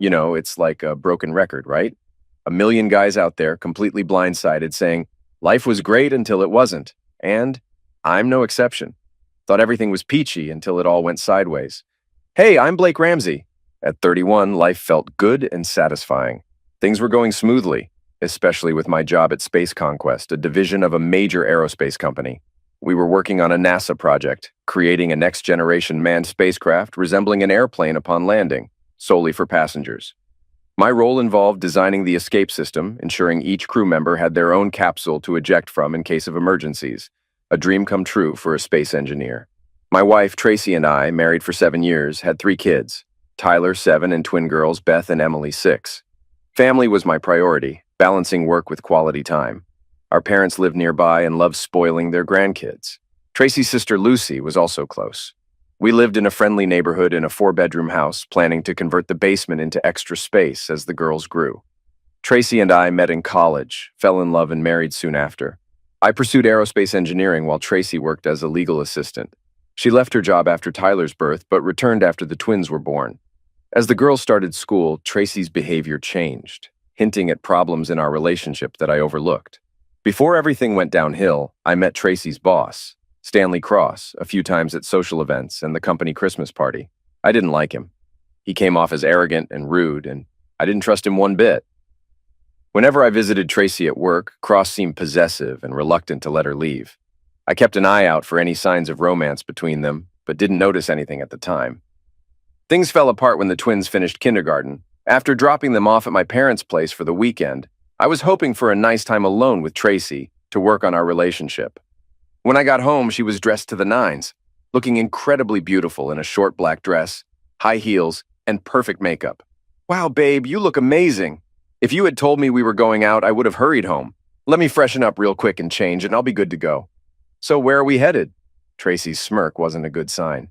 It's like a broken record, right? A million guys out there completely blindsided saying, life was great until it wasn't. And I'm no exception. Thought everything was peachy until it all went sideways. Hey, I'm Blake Ramsey. At 31, life felt good and satisfying. Things were going smoothly, especially with my job at Space Conquest, a division of a major aerospace company. We were working on a NASA project, creating a next-generation manned spacecraft resembling an airplane upon landing, solely for passengers. My role involved designing the escape system, ensuring each crew member had their own capsule to eject from in case of emergencies, a dream come true for a space engineer. My wife, Tracy, and I, married for 7 years, had 3 kids, Tyler, 7, and twin girls, Beth and Emily, 6. Family was my priority, balancing work with quality time. Our parents lived nearby and loved spoiling their grandkids. Tracy's sister Lucy was also close. We lived in a friendly neighborhood in a 4-bedroom house, planning to convert the basement into extra space as the girls grew. Tracy and I met in college, fell in love and married soon after. I pursued aerospace engineering while Tracy worked as a legal assistant. She left her job after Tyler's birth, but returned after the twins were born. As the girls started school, Tracy's behavior changed, hinting at problems in our relationship that I overlooked. Before everything went downhill, I met Tracy's boss, Stanley Cross, a few times at social events and the company Christmas party. I didn't like him. He came off as arrogant and rude, and I didn't trust him one bit. Whenever I visited Tracy at work, Cross seemed possessive and reluctant to let her leave. I kept an eye out for any signs of romance between them, but didn't notice anything at the time. Things fell apart when the twins finished kindergarten. After dropping them off at my parents' place for the weekend, I was hoping for a nice time alone with Tracy to work on our relationship. When I got home, she was dressed to the nines, looking incredibly beautiful in a short black dress, high heels, and perfect makeup. Wow, babe, you look amazing. If you had told me we were going out, I would have hurried home. Let me freshen up real quick and change, and I'll be good to go. So where are we headed? Tracy's smirk wasn't a good sign.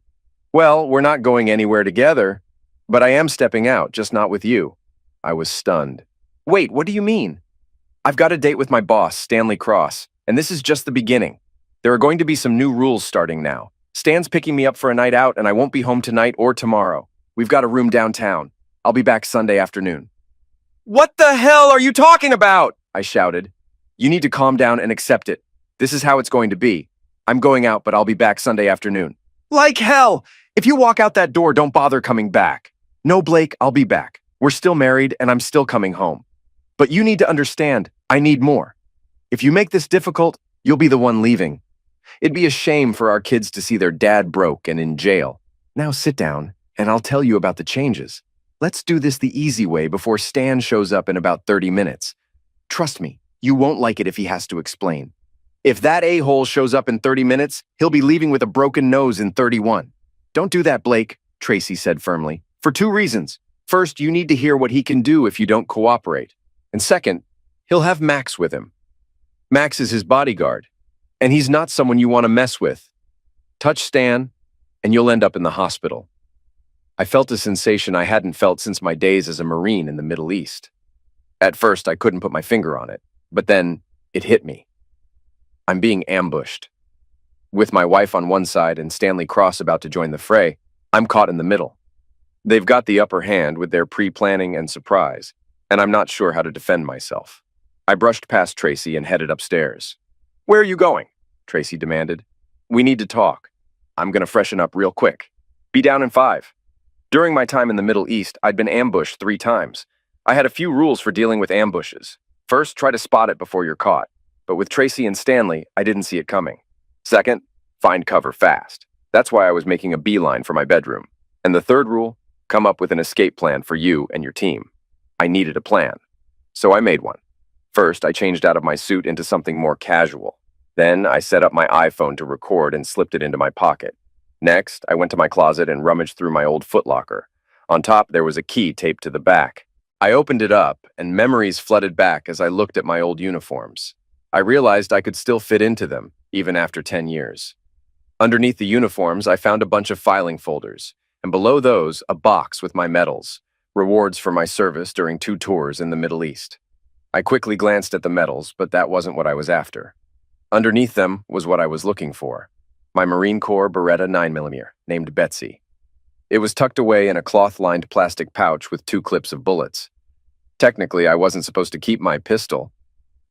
Well, we're not going anywhere together, but I am stepping out, just not with you. I was stunned. Wait, what do you mean? I've got a date with my boss, Stanley Cross, and this is just the beginning. There are going to be some new rules starting now. Stan's picking me up for a night out, and I won't be home tonight or tomorrow. We've got a room downtown. I'll be back Sunday afternoon. What the hell are you talking about? I shouted. You need to calm down and accept it. This is how it's going to be. I'm going out, but I'll be back Sunday afternoon. Like hell! If you walk out that door, don't bother coming back. No, Blake, I'll be back. We're still married, and I'm still coming home. But you need to understand, I need more. If you make this difficult, you'll be the one leaving. It'd be a shame for our kids to see their dad broke and in jail. Now sit down, and I'll tell you about the changes. Let's do this the easy way before Stan shows up in about 30 minutes. Trust me, you won't like it if he has to explain. If that a-hole shows up in 30 minutes, he'll be leaving with a broken nose in 31. Don't do that, Blake, Tracy said firmly, for 2 reasons. First, you need to hear what he can do if you don't cooperate. And second, he'll have Max with him. Max is his bodyguard, and he's not someone you want to mess with. Touch Stan, and you'll end up in the hospital. I felt a sensation I hadn't felt since my days as a Marine in the Middle East. At first, I couldn't put my finger on it, but then it hit me. I'm being ambushed. With my wife on one side and Stanley Cross about to join the fray, I'm caught in the middle. They've got the upper hand with their pre-planning and surprise, and I'm not sure how to defend myself. I brushed past Tracy and headed upstairs. Where are you going? Tracy demanded. We need to talk. I'm going to freshen up real quick. Be down in 5. During my time in the Middle East, I'd been ambushed 3 times. I had a few rules for dealing with ambushes. First, try to spot it before you're caught. But with Tracy and Stanley, I didn't see it coming. Second, find cover fast. That's why I was making a beeline for my bedroom. And the third rule, come up with an escape plan for you and your team. I needed a plan. So I made one. First, I changed out of my suit into something more casual. Then, I set up my iPhone to record and slipped it into my pocket. Next, I went to my closet and rummaged through my old footlocker. On top, there was a key taped to the back. I opened it up, and memories flooded back as I looked at my old uniforms. I realized I could still fit into them, even after 10 years. Underneath the uniforms, I found a bunch of filing folders, and below those, a box with my medals, rewards for my service during 2 tours in the Middle East. I quickly glanced at the medals, but that wasn't what I was after. Underneath them was what I was looking for. My Marine Corps Beretta 9mm, named Betsy. It was tucked away in a cloth-lined plastic pouch with 2 clips of bullets. Technically, I wasn't supposed to keep my pistol,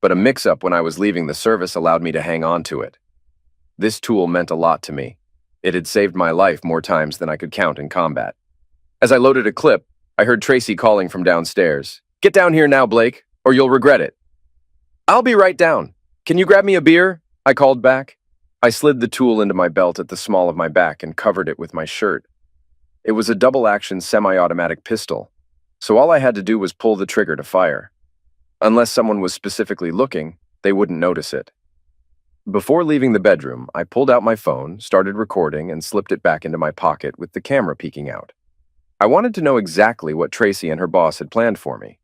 but a mix-up when I was leaving the service allowed me to hang on to it. This tool meant a lot to me. It had saved my life more times than I could count in combat. As I loaded a clip, I heard Tracy calling from downstairs. "Get down here now, Blake, or you'll regret it." "I'll be right down. Can you grab me a beer?" I called back. I slid the tool into my belt at the small of my back and covered it with my shirt. It was a double-action semi-automatic pistol, so all I had to do was pull the trigger to fire. Unless someone was specifically looking, they wouldn't notice it. Before leaving the bedroom, I pulled out my phone, started recording, and slipped it back into my pocket with the camera peeking out. I wanted to know exactly what Tracy and her boss had planned for me.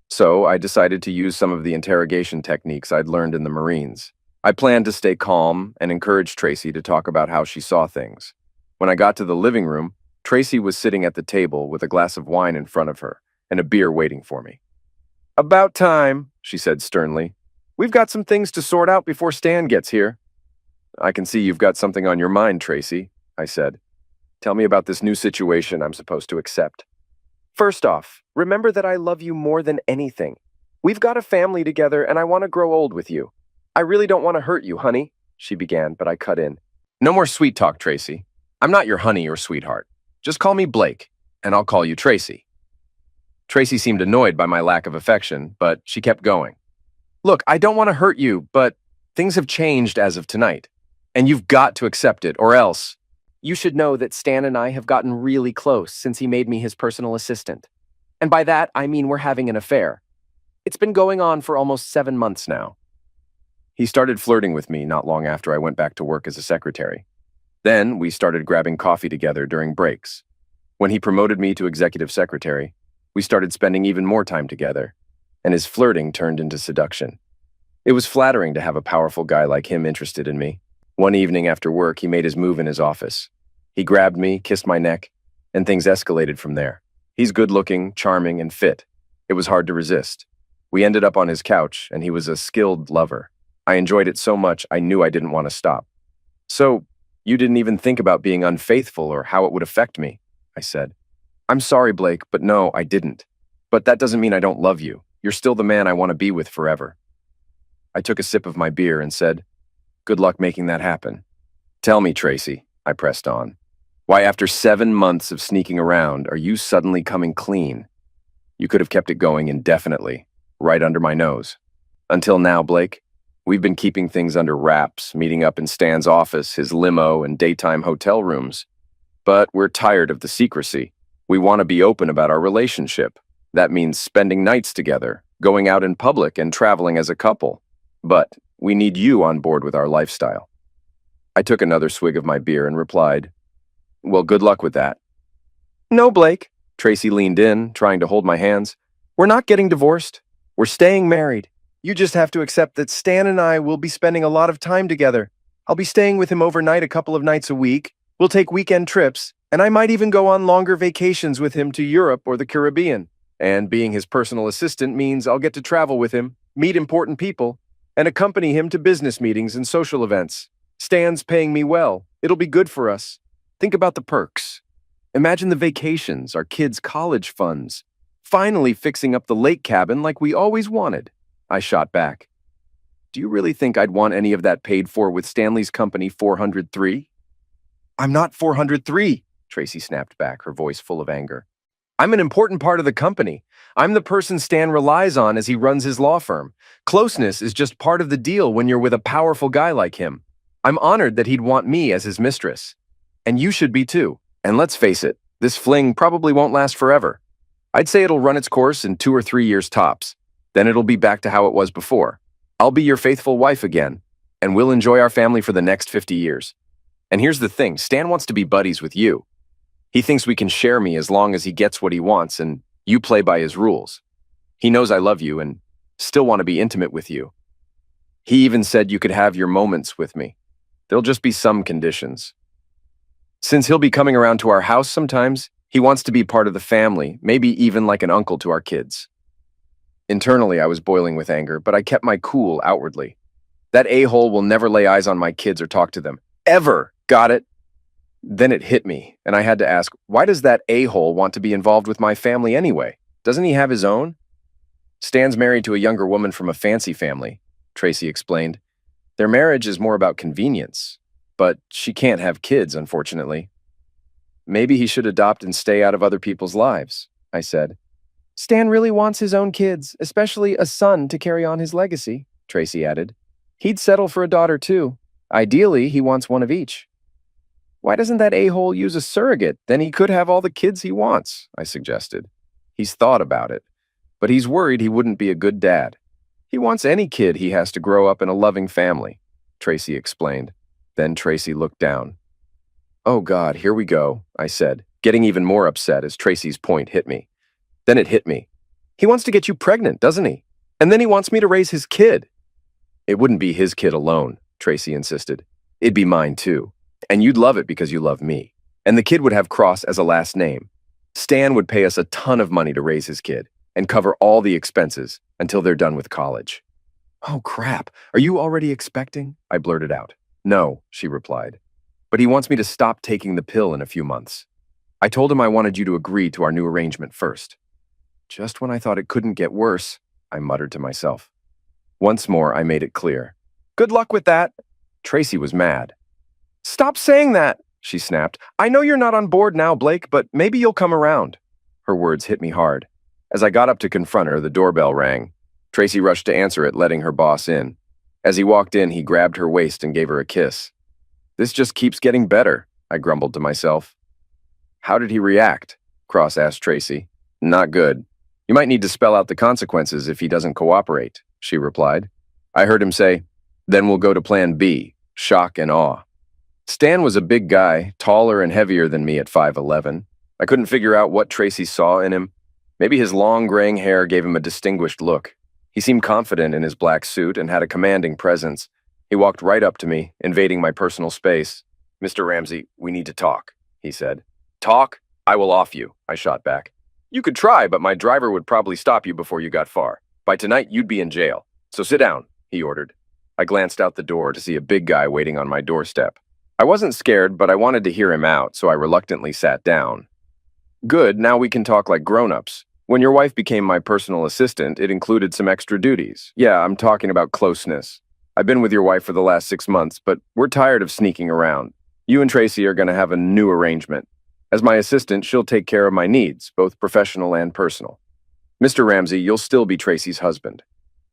So I decided to use some of the interrogation techniques I'd learned in the Marines. I planned to stay calm and encourage Tracy to talk about how she saw things. When I got to the living room, Tracy was sitting at the table with a glass of wine in front of her and a beer waiting for me. "About time," she said sternly. "We've got some things to sort out before Stan gets here." "I can see you've got something on your mind, Tracy," I said. "Tell me about this new situation I'm supposed to accept." "First off, remember that I love you more than anything. We've got a family together and I want to grow old with you. I really don't want to hurt you, honey," she began, but I cut in. "No more sweet talk, Tracy. I'm not your honey or sweetheart. Just call me Blake, and I'll call you Tracy." Tracy seemed annoyed by my lack of affection, but she kept going. "Look, I don't want to hurt you, but things have changed as of tonight, and you've got to accept it, or else. You should know that Stan and I have gotten really close since he made me his personal assistant. And by that, I mean we're having an affair. It's been going on for almost 7 months now." He started flirting with me not long after I went back to work as a secretary. Then we started grabbing coffee together during breaks. When he promoted me to executive secretary, we started spending even more time together, and his flirting turned into seduction. It was flattering to have a powerful guy like him interested in me. One evening after work, he made his move in his office. He grabbed me, kissed my neck, and things escalated from there. He's good-looking, charming, and fit. It was hard to resist. We ended up on his couch, and he was a skilled lover. I enjoyed it so much I knew I didn't want to stop. "So, you didn't even think about being unfaithful or how it would affect me," I said. "I'm sorry, Blake, but no, I didn't. But that doesn't mean I don't love you. You're still the man I want to be with forever." I took a sip of my beer and said, "Good luck making that happen." "Tell me, Tracy," I pressed on. "Why, after 7 months of sneaking around, are you suddenly coming clean? You could have kept it going indefinitely, right under my nose. Until now, Blake, we've been keeping things under wraps, meeting up in Stan's office, his limo, and daytime hotel rooms. But we're tired of the secrecy. We want to be open about our relationship. That means spending nights together, going out in public, and traveling as a couple. But we need you on board with our lifestyle." I took another swig of my beer and replied, "Well, good luck with that." "No, Blake." Tracy leaned in, trying to hold my hands. "We're not getting divorced. We're staying married. You just have to accept that Stan and I will be spending a lot of time together. I'll be staying with him overnight a couple of nights a week. We'll take weekend trips, and I might even go on longer vacations with him to Europe or the Caribbean. And being his personal assistant means I'll get to travel with him, meet important people, and accompany him to business meetings and social events. Stan's paying me well. It'll be good for us. Think about the perks. Imagine the vacations, our kids' college funds. Finally fixing up the lake cabin like we always wanted." I shot back. "Do you really think I'd want any of that paid for with Stanley's company 403? "I'm not 403, Tracy snapped back, her voice full of anger. "I'm an important part of the company. I'm the person Stan relies on as he runs his law firm. Closeness is just part of the deal when you're with a powerful guy like him. I'm honored that he'd want me as his mistress. And you should be too. And let's face it, this fling probably won't last forever. I'd say it'll run its course in 2 or 3 years tops. Then it'll be back to how it was before. I'll be your faithful wife again, and we'll enjoy our family for the next 50 years. And here's the thing, Stan wants to be buddies with you. He thinks we can share me as long as he gets what he wants and you play by his rules. He knows I love you and still want to be intimate with you. He even said you could have your moments with me. There'll just be some conditions. Since he'll be coming around to our house sometimes, he wants to be part of the family, maybe even like an uncle to our kids." Internally, I was boiling with anger, but I kept my cool outwardly. That a-hole will never lay eyes on my kids or talk to them. Ever! Got it? Then it hit me, and I had to ask, why does that a-hole want to be involved with my family anyway? Doesn't he have his own? Stan's married to a younger woman from a fancy family, Tracy explained. Their marriage is more about convenience, but she can't have kids, unfortunately. Maybe he should adopt and stay out of other people's lives, I said. Stan really wants his own kids, especially a son to carry on his legacy, Tracy added. He'd settle for a daughter too. Ideally, he wants one of each. Why doesn't that a-hole use a surrogate? Then he could have all the kids he wants, I suggested. He's thought about it, but he's worried he wouldn't be a good dad. He wants any kid he has to grow up in a loving family, Tracy explained. Then Tracy looked down. Oh God, here we go, I said, getting even more upset as Tracy's point hit me. Then it hit me. He wants to get you pregnant, doesn't he? And then he wants me to raise his kid. It wouldn't be his kid alone, Tracy insisted. It'd be mine too. And you'd love it because you love me. And the kid would have Cross as a last name. Stan would pay us a ton of money to raise his kid and cover all the expenses until they're done with college. Oh crap, are you already expecting? I blurted out. No, she replied. But he wants me to stop taking the pill in a few months. I told him I wanted you to agree to our new arrangement first. Just when I thought it couldn't get worse, I muttered to myself. Once more, I made it clear. Good luck with that. Tracy was mad. Stop saying that, she snapped. I know you're not on board now, Blake, but maybe you'll come around. Her words hit me hard. As I got up to confront her, the doorbell rang. Tracy rushed to answer it, letting her boss in. As he walked in, he grabbed her waist and gave her a kiss. This just keeps getting better, I grumbled to myself. How did he react? Cross asked Tracy. Not good. You might need to spell out the consequences if he doesn't cooperate, she replied. I heard him say, then we'll go to plan B, shock and awe. Stan was a big guy, taller and heavier than me at 5'11". I couldn't figure out what Tracy saw in him. Maybe his long graying hair gave him a distinguished look. He seemed confident in his black suit and had a commanding presence. He walked right up to me, invading my personal space. Mr. Ramsey, we need to talk, he said. Talk? I will off you, I shot back. You could try, but my driver would probably stop you before you got far. By tonight, you'd be in jail. So sit down, he ordered. I glanced out the door to see a big guy waiting on my doorstep. I wasn't scared, but I wanted to hear him out, so I reluctantly sat down. Good, now we can talk like grown-ups. When your wife became my personal assistant, it included some extra duties. Yeah, I'm talking about closeness. I've been with your wife for the last 6 months, but we're tired of sneaking around. You and Tracy are going to have a new arrangement. As my assistant, she'll take care of my needs, both professional and personal. Mr. Ramsey, you'll still be Tracy's husband.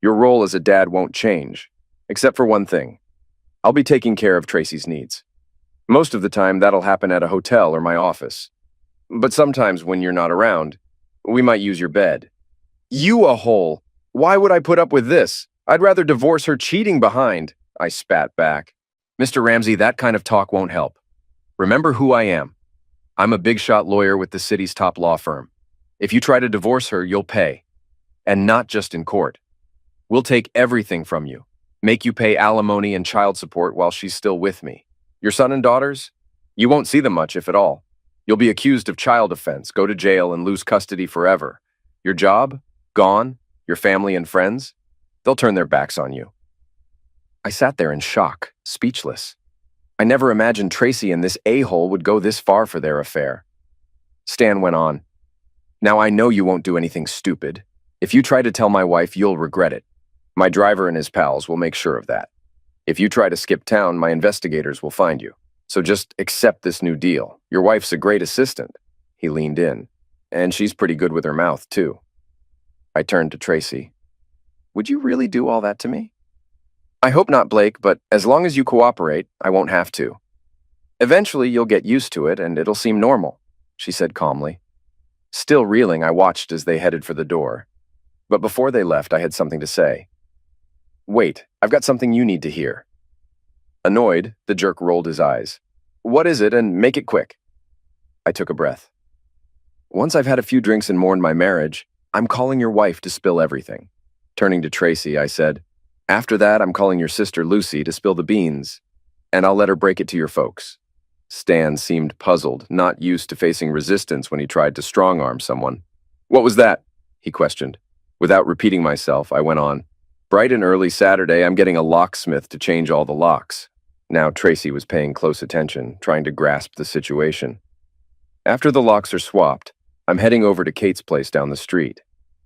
Your role as a dad won't change, except for one thing. I'll be taking care of Tracy's needs. Most of the time, that'll happen at a hotel or my office. But sometimes when you're not around, we might use your bed. You a hole! Why would I put up with this? I'd rather divorce her cheating behind, I spat back. Mr. Ramsey, that kind of talk won't help. Remember who I am. I'm a big-shot lawyer with the city's top law firm. If you try to divorce her, you'll pay. And not just in court. We'll take everything from you, make you pay alimony and child support while she's still with me. Your son and daughters? You won't see them much, if at all. You'll be accused of child offense, go to jail, and lose custody forever. Your job? Gone? Your family and friends? They'll turn their backs on you. I sat there in shock, speechless. I never imagined Tracy and this a-hole would go this far for their affair. Stan went on. Now I know you won't do anything stupid. If you try to tell my wife, you'll regret it. My driver and his pals will make sure of that. If you try to skip town, my investigators will find you. So just accept this new deal. Your wife's a great assistant. He leaned in. And she's pretty good with her mouth, too. I turned to Tracy. Would you really do all that to me? I hope not, Blake, but as long as you cooperate, I won't have to. Eventually, you'll get used to it, and it'll seem normal, she said calmly. Still reeling, I watched as they headed for the door. But before they left, I had something to say. Wait, I've got something you need to hear. Annoyed, the jerk rolled his eyes. What is it, and make it quick? I took a breath. Once I've had a few drinks and mourned my marriage, I'm calling your wife to spill everything. Turning to Tracy, I said, after that, I'm calling your sister Lucy to spill the beans, and I'll let her break it to your folks. Stan seemed puzzled, not used to facing resistance when he tried to strong-arm someone. What was that? He questioned. Without repeating myself, I went on. Bright and early Saturday, I'm getting a locksmith to change all the locks. Now Tracy was paying close attention, trying to grasp the situation. After the locks are swapped, I'm heading over to Kate's place down the street.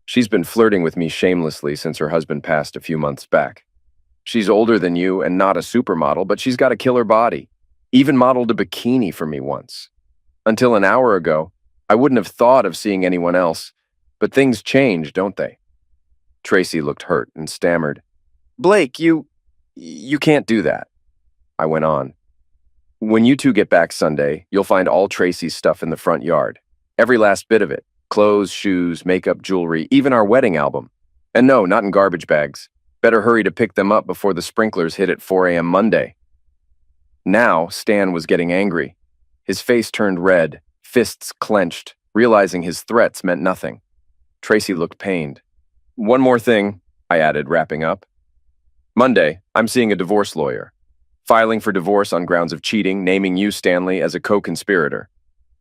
She's been flirting with me shamelessly since her husband passed a few months back. She's older than you and not a supermodel, but she's got a killer body. Even modeled a bikini for me once. Until an hour ago, I wouldn't have thought of seeing anyone else, but things change, don't they? Tracy looked hurt and stammered. Blake, you can't do that. I went on. When you two get back Sunday, you'll find all Tracy's stuff in the front yard. Every last bit of it. Clothes, shoes, makeup, jewelry, even our wedding album. And no, not in garbage bags. Better hurry to pick them up before the sprinklers hit at 4 a.m. Monday. Now, Stan was getting angry. His face turned red, fists clenched, realizing his threats meant nothing. Tracy looked pained. One more thing, I added, wrapping up. Monday, I'm seeing a divorce lawyer. Filing for divorce on grounds of cheating, naming you, Stanley, as a co-conspirator.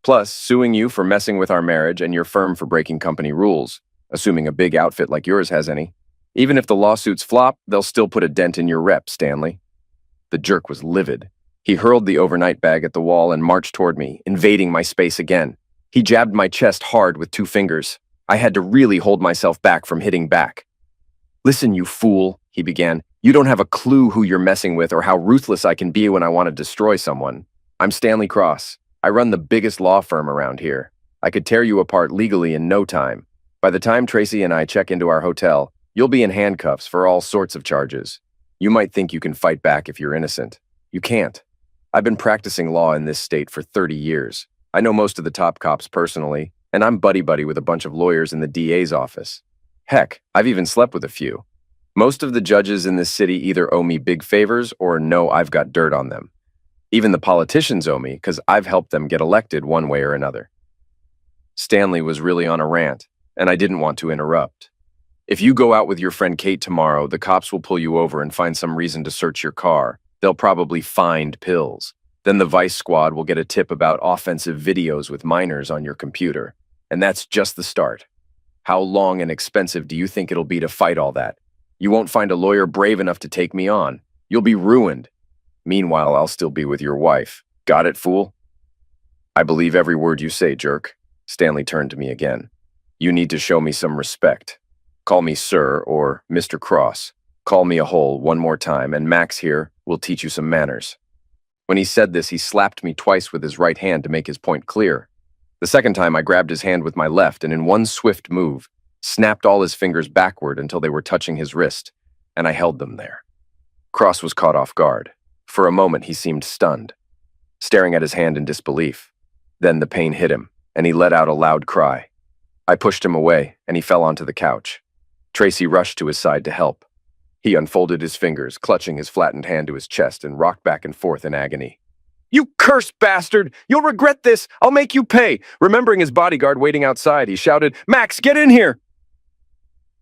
Plus, suing you for messing with our marriage and your firm for breaking company rules, assuming a big outfit like yours has any. Even if the lawsuits flop, they'll still put a dent in your rep, Stanley. The jerk was livid. He hurled the overnight bag at the wall and marched toward me, invading my space again. He jabbed my chest hard with 2 fingers. I had to really hold myself back from hitting back. Listen, you fool, he began. You don't have a clue who you're messing with or how ruthless I can be when I want to destroy someone. I'm Stanley Cross. I run the biggest law firm around here. I could tear you apart legally in no time. By the time Tracy and I check into our hotel, you'll be in handcuffs for all sorts of charges. You might think you can fight back if you're innocent. You can't. I've been practicing law in this state for 30 years. I know most of the top cops personally, and I'm buddy-buddy with a bunch of lawyers in the DA's office. Heck, I've even slept with a few. Most of the judges in this city either owe me big favors or know I've got dirt on them. Even the politicians owe me because I've helped them get elected one way or another. Stanley was really on a rant, and I didn't want to interrupt. If you go out with your friend Kate tomorrow, the cops will pull you over and find some reason to search your car. They'll probably find pills. Then the Vice Squad will get a tip about offensive videos with minors on your computer. And that's just the start. How long and expensive do you think it'll be to fight all that? You won't find a lawyer brave enough to take me on. You'll be ruined. Meanwhile, I'll still be with your wife. Got it, fool? I believe every word you say, jerk. Stanley turned to me again. You need to show me some respect. Call me Sir or Mr. Cross. Call me a hole one more time, and Max here will teach you some manners. When he said this, he slapped me twice with his right hand to make his point clear. The second time, I grabbed his hand with my left and in one swift move, snapped all his fingers backward until they were touching his wrist, and I held them there. Cross was caught off guard. For a moment, he seemed stunned, staring at his hand in disbelief. Then the pain hit him, and he let out a loud cry. I pushed him away, and he fell onto the couch. Tracy rushed to his side to help. He unfolded his fingers, clutching his flattened hand to his chest, and rocked back and forth in agony. You cursed bastard! You'll regret this! I'll make you pay! Remembering his bodyguard waiting outside, he shouted, Max, get in here!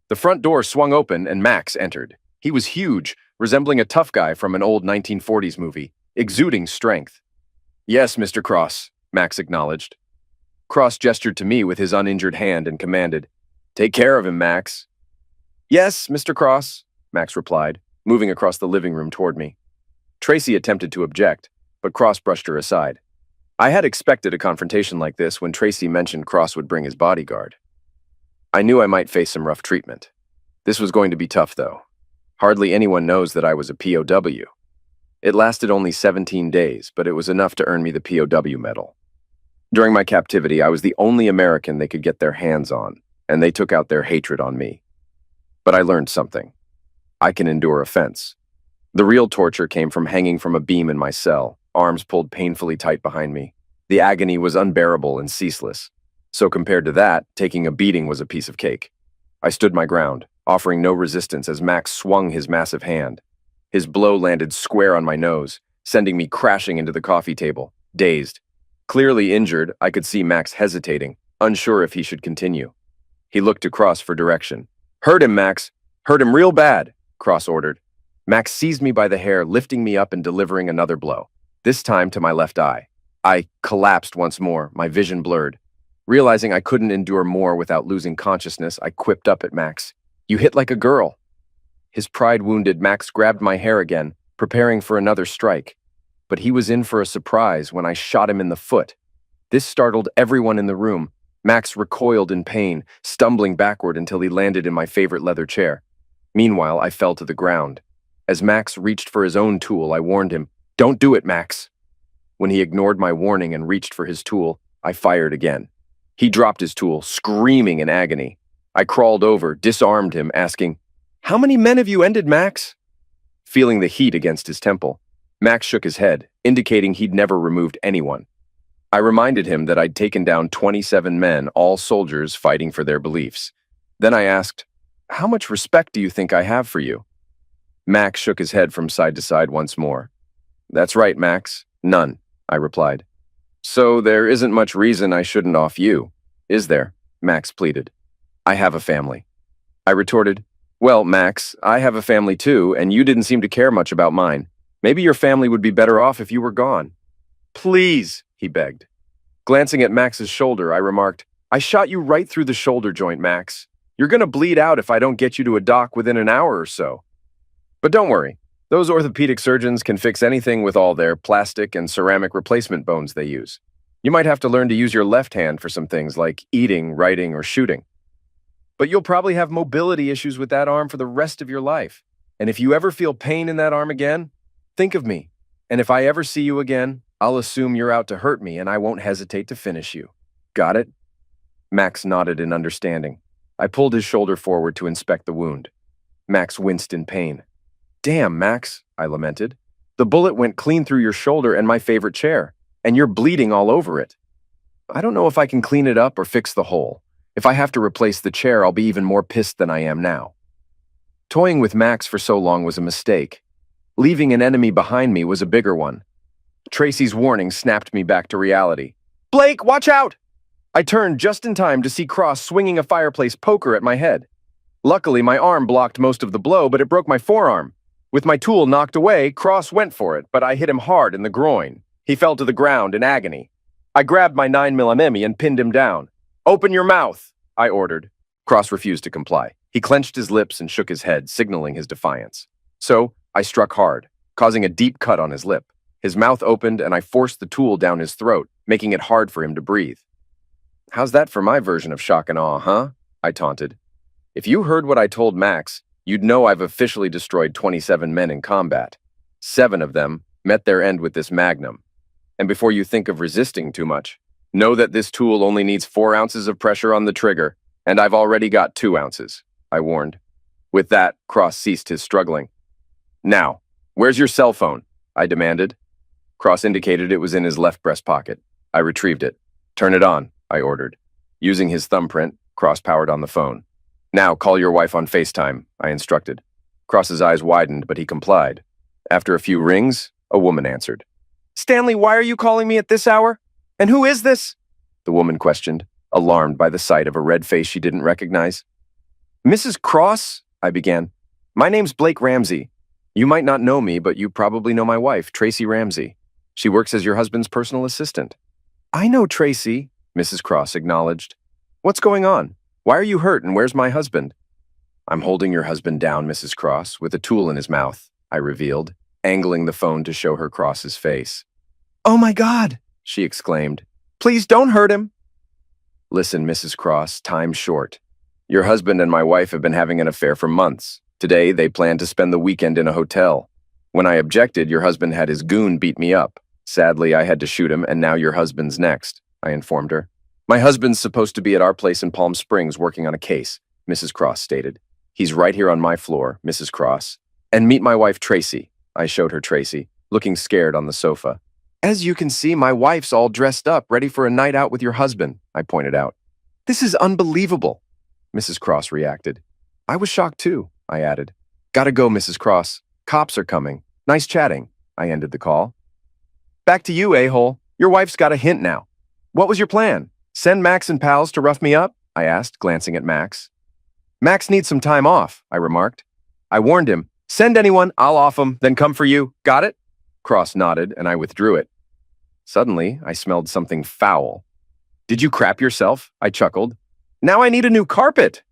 The front door swung open, and Max entered. He was huge, resembling a tough guy from an old 1940s movie, exuding strength. Yes, Mr. Cross, Max acknowledged. Cross gestured to me with his uninjured hand and commanded, Take care of him, Max. Yes, Mr. Cross, Max replied, moving across the living room toward me. Tracy attempted to object, but Cross brushed her aside. I had expected a confrontation like this when Tracy mentioned Cross would bring his bodyguard. I knew I might face some rough treatment. This was going to be tough, though. Hardly anyone knows that I was a POW. It lasted only 17 days, but it was enough to earn me the POW medal. During my captivity, I was the only American they could get their hands on, and they took out their hatred on me. But I learned something. I can endure offense. The real torture came from hanging from a beam in my cell, arms pulled painfully tight behind me. The agony was unbearable and ceaseless. So compared to that, taking a beating was a piece of cake. I stood my ground, offering no resistance as Max swung his massive hand. His blow landed square on my nose, sending me crashing into the coffee table, dazed. Clearly injured, I could see Max hesitating, unsure if he should continue. He looked across for direction. Hurt him, Max. Hurt him real bad, Cross ordered. Max seized me by the hair, lifting me up and delivering another blow, this time to my left eye. I collapsed once more, my vision blurred. Realizing I couldn't endure more without losing consciousness, I quipped up at Max. You hit like a girl. His pride wounded, Max grabbed my hair again, preparing for another strike. but he was in for a surprise when I shot him in the foot. This startled everyone in the room. Max recoiled in pain, stumbling backward until he landed in my favorite leather chair. Meanwhile, I fell to the ground. As Max reached for his own tool, I warned him, "Don't do it, Max." When he ignored my warning and reached for his tool, I fired again. He dropped his tool, screaming in agony. I crawled over, disarmed him, asking, "How many men have you ended, Max?" Feeling the heat against his temple, Max shook his head, indicating he'd never removed anyone. I reminded him that I'd taken down 27 men, all soldiers fighting for their beliefs. Then I asked, "How much respect do you think I have for you?" Max shook his head from side to side once more. "That's right, Max. None," I replied. "So there isn't much reason I shouldn't off you, is there?" Max pleaded. "I have a family." I retorted, "Well, Max, I have a family too, and you didn't seem to care much about mine. Maybe your family would be better off if you were gone." "Please," he begged. Glancing at Max's shoulder, I remarked, "I shot you right through the shoulder joint, Max. You're gonna bleed out if I don't get you to a doc within an hour or so. But don't worry, those orthopedic surgeons can fix anything with all their plastic and ceramic replacement bones they use. You might have to learn to use your left hand for some things like eating, writing, or shooting. But you'll probably have mobility issues with that arm for the rest of your life. And if you ever feel pain in that arm again, think of me. And if I ever see you again, I'll assume you're out to hurt me and I won't hesitate to finish you. Got it?" Max nodded in understanding. I pulled his shoulder forward to inspect the wound. Max winced in pain. "Damn, Max," I lamented. "The bullet went clean through your shoulder and my favorite chair, and you're bleeding all over it. I don't know if I can clean it up or fix the hole. If I have to replace the chair, I'll be even more pissed than I am now." Toying with Max for so long was a mistake. Leaving an enemy behind me was a bigger one. Tracy's warning snapped me back to reality. "Blake, watch out!" I turned just in time to see Cross swinging a fireplace poker at my head. Luckily, my arm blocked most of the blow, but it broke my forearm. With my tool knocked away, Cross went for it, but I hit him hard in the groin. He fell to the ground in agony. I grabbed my 9mm and pinned him down. "Open your mouth," I ordered. Cross refused to comply. He clenched his lips and shook his head, signaling his defiance. So, I struck hard, causing a deep cut on his lip. His mouth opened and I forced the tool down his throat, making it hard for him to breathe. "How's that for my version of shock and awe, huh?" I taunted. "If you heard what I told Max, you'd know I've officially destroyed 27 men in combat. 7 of them met their end with this magnum. And before you think of resisting too much, know that this tool only needs 4 ounces of pressure on the trigger, and I've already got 2 ounces, I warned. With that, Cross ceased his struggling. "Now, where's your cell phone?" I demanded. Cross indicated it was in his left breast pocket. I retrieved it. "Turn it on," I ordered. Using his thumbprint, Cross powered on the phone. "Now call your wife on FaceTime," I instructed. Cross's eyes widened, but he complied. After a few rings, a woman answered. "Stanley, why are you calling me at this hour? And who is this?" the woman questioned, alarmed by the sight of a red face she didn't recognize. "Mrs. Cross," I began. "My name's Blake Ramsey. You might not know me, but you probably know my wife, Tracy Ramsey. She works as your husband's personal assistant." "I know Tracy," Mrs. Cross acknowledged. "What's going on? Why are you hurt and where's my husband?" "I'm holding your husband down, Mrs. Cross, with a tool in his mouth," I revealed, angling the phone to show her Cross's face. "Oh my God," she exclaimed. "Please don't hurt him." "Listen, Mrs. Cross, time's short. Your husband and my wife have been having an affair for months. Today, they plan to spend the weekend in a hotel. When I objected, your husband had his goon beat me up. Sadly, I had to shoot him, and now your husband's next," I informed her. "My husband's supposed to be at our place in Palm Springs working on a case," Mrs. Cross stated. "He's right here on my floor, Mrs. Cross. And meet my wife, Tracy." I showed her Tracy, looking scared on the sofa. "As you can see, my wife's all dressed up, ready for a night out with your husband," I pointed out. "This is unbelievable," Mrs. Cross reacted. "I was shocked too," I added. "Gotta go, Mrs. Cross. Cops are coming. Nice chatting," I ended the call. "Back to you, a-hole. Your wife's got a hint now. What was your plan? Send Max and pals to rough me up?" I asked, glancing at Max. "Max needs some time off," I remarked. I warned him, "Send anyone, I'll off 'em, then come for you. Got it?" Cross nodded, and I withdrew it. Suddenly, I smelled something foul. "Did you crap yourself?" I chuckled. "Now I need a new carpet."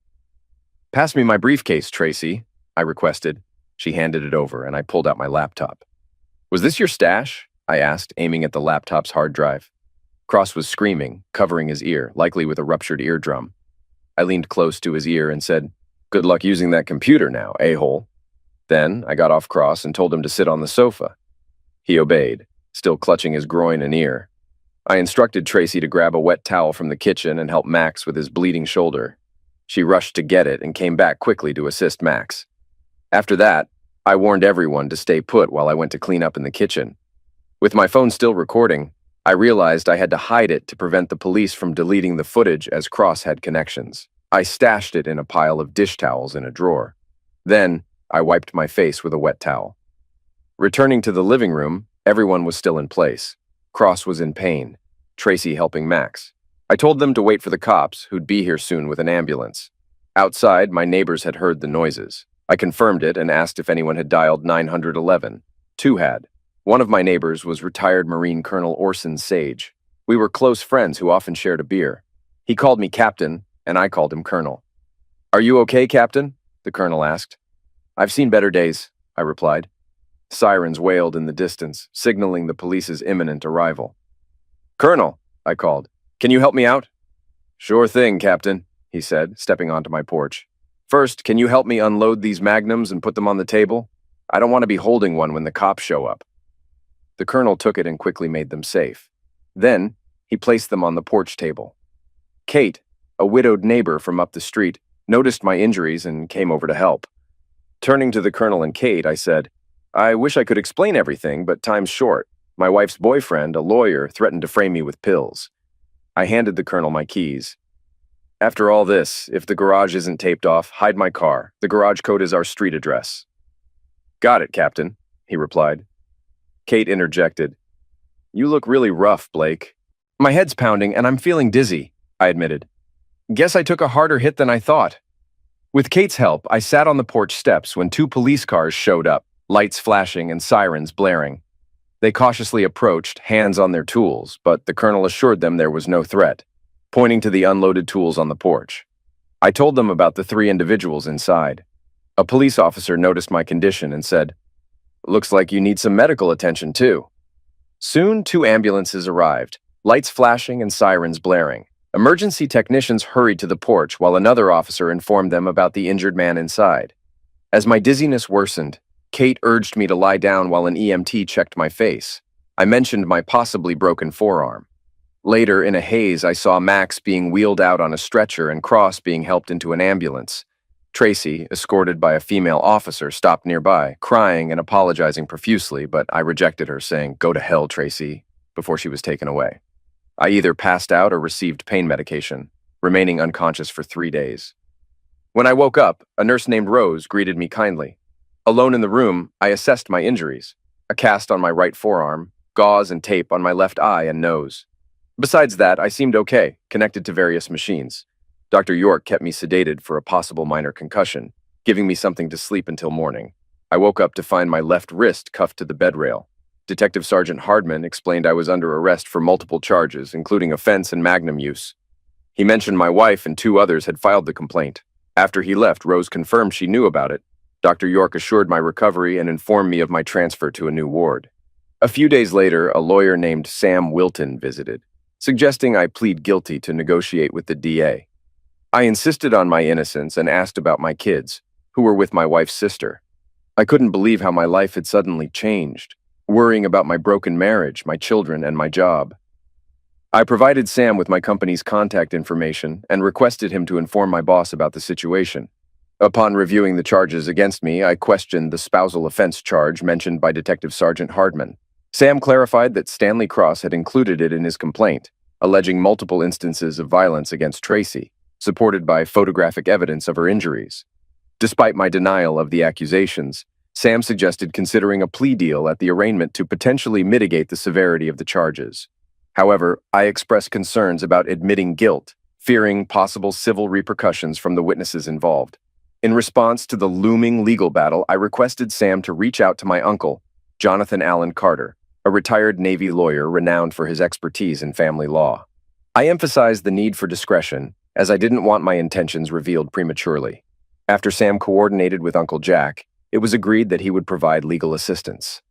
"Pass me my briefcase, Tracy," I requested. She handed it over, and I pulled out my laptop. "Was this your stash?" I asked, aiming at the laptop's hard drive. Cross was screaming, covering his ear, likely with a ruptured eardrum. I leaned close to his ear and said, "Good luck using that computer now, a-hole." Then I got off Cross and told him to sit on the sofa. He obeyed, still clutching his groin and ear. I instructed Tracy to grab a wet towel from the kitchen and help Max with his bleeding shoulder. She rushed to get it and came back quickly to assist Max. After that, I warned everyone to stay put while I went to clean up in the kitchen. With my phone still recording, I realized I had to hide it to prevent the police from deleting the footage as Cross had connections. I stashed it in a pile of dish towels in a drawer. Then, I wiped my face with a wet towel. Returning to the living room, everyone was still in place. Cross was in pain, Tracy helping Max. I told them to wait for the cops, who'd be here soon with an ambulance. Outside, my neighbors had heard the noises. I confirmed it and asked if anyone had dialed 911. Two had. One of my neighbors was retired Marine Colonel Orson Sage. We were close friends who often shared a beer. He called me Captain, and I called him Colonel. "Are you okay, Captain?" the Colonel asked. "I've seen better days," I replied. Sirens wailed in the distance, signaling the police's imminent arrival. "Colonel," I called, "can you help me out?" "Sure thing, Captain," he said, stepping onto my porch. "First, can you help me unload these magnums and put them on the table? I don't want to be holding one when the cops show up." The Colonel took it and quickly made them safe. Then, he placed them on the porch table. Kate, a widowed neighbor from up the street, noticed my injuries and came over to help. Turning to the Colonel and Kate, I said, "I wish I could explain everything, but time's short. My wife's boyfriend, a lawyer, threatened to frame me with pills." I handed the Colonel my keys. "After all this, if the garage isn't taped off, hide my car. The garage code is our street address." "Got it, Captain," he replied. Kate interjected, "You look really rough, Blake." "My head's pounding and I'm feeling dizzy," I admitted. "Guess I took a harder hit than I thought." With Kate's help, I sat on the porch steps when two police cars showed up, lights flashing and sirens blaring. They cautiously approached, hands on their tools, but the Colonel assured them there was no threat, pointing to the unloaded tools on the porch. I told them about the three individuals inside. A police officer noticed my condition and said, "Looks like you need some medical attention too." Soon, two ambulances arrived, lights flashing and sirens blaring. Emergency technicians hurried to the porch while another officer informed them about the injured man inside. As my dizziness worsened, Kate urged me to lie down while an EMT checked my face. I mentioned my possibly broken forearm. Later, in a haze, I saw Max being wheeled out on a stretcher and Cross being helped into an ambulance. Tracy, escorted by a female officer, stopped nearby, crying and apologizing profusely, but I rejected her, saying, "Go to hell, Tracy," before she was taken away. I either passed out or received pain medication, remaining unconscious for 3 days. When I woke up, a nurse named Rose greeted me kindly. Alone in the room, I assessed my injuries: a cast on my right forearm, gauze and tape on my left eye and nose. Besides that, I seemed okay, connected to various machines. Dr. York kept me sedated for a possible minor concussion, giving me something to sleep until morning. I woke up to find my left wrist cuffed to the bed rail. Detective Sergeant Hardman explained I was under arrest for multiple charges, including offense and magnum use. He mentioned my wife and 2 others had filed the complaint. After he left, Rose confirmed she knew about it. Dr. York assured my recovery and informed me of my transfer to a new ward. A few days later, a lawyer named Sam Wilton visited, suggesting I plead guilty to negotiate with the DA. I insisted on my innocence and asked about my kids, who were with my wife's sister. I couldn't believe how my life had suddenly changed, worrying about my broken marriage, my children, and my job. I provided Sam with my company's contact information and requested him to inform my boss about the situation. Upon reviewing the charges against me, I questioned the spousal offense charge mentioned by Detective Sergeant Hardman. Sam clarified that Stanley Cross had included it in his complaint, alleging multiple instances of violence against Tracy, supported by photographic evidence of her injuries. Despite my denial of the accusations, Sam suggested considering a plea deal at the arraignment to potentially mitigate the severity of the charges. However, I expressed concerns about admitting guilt, fearing possible civil repercussions from the witnesses involved. In response to the looming legal battle, I requested Sam to reach out to my uncle, Jonathan Allen Carter, a retired Navy lawyer renowned for his expertise in family law. I emphasized the need for discretion, as I didn't want my intentions revealed prematurely. After Sam coordinated with Uncle Jack, it was agreed that he would provide legal assistance.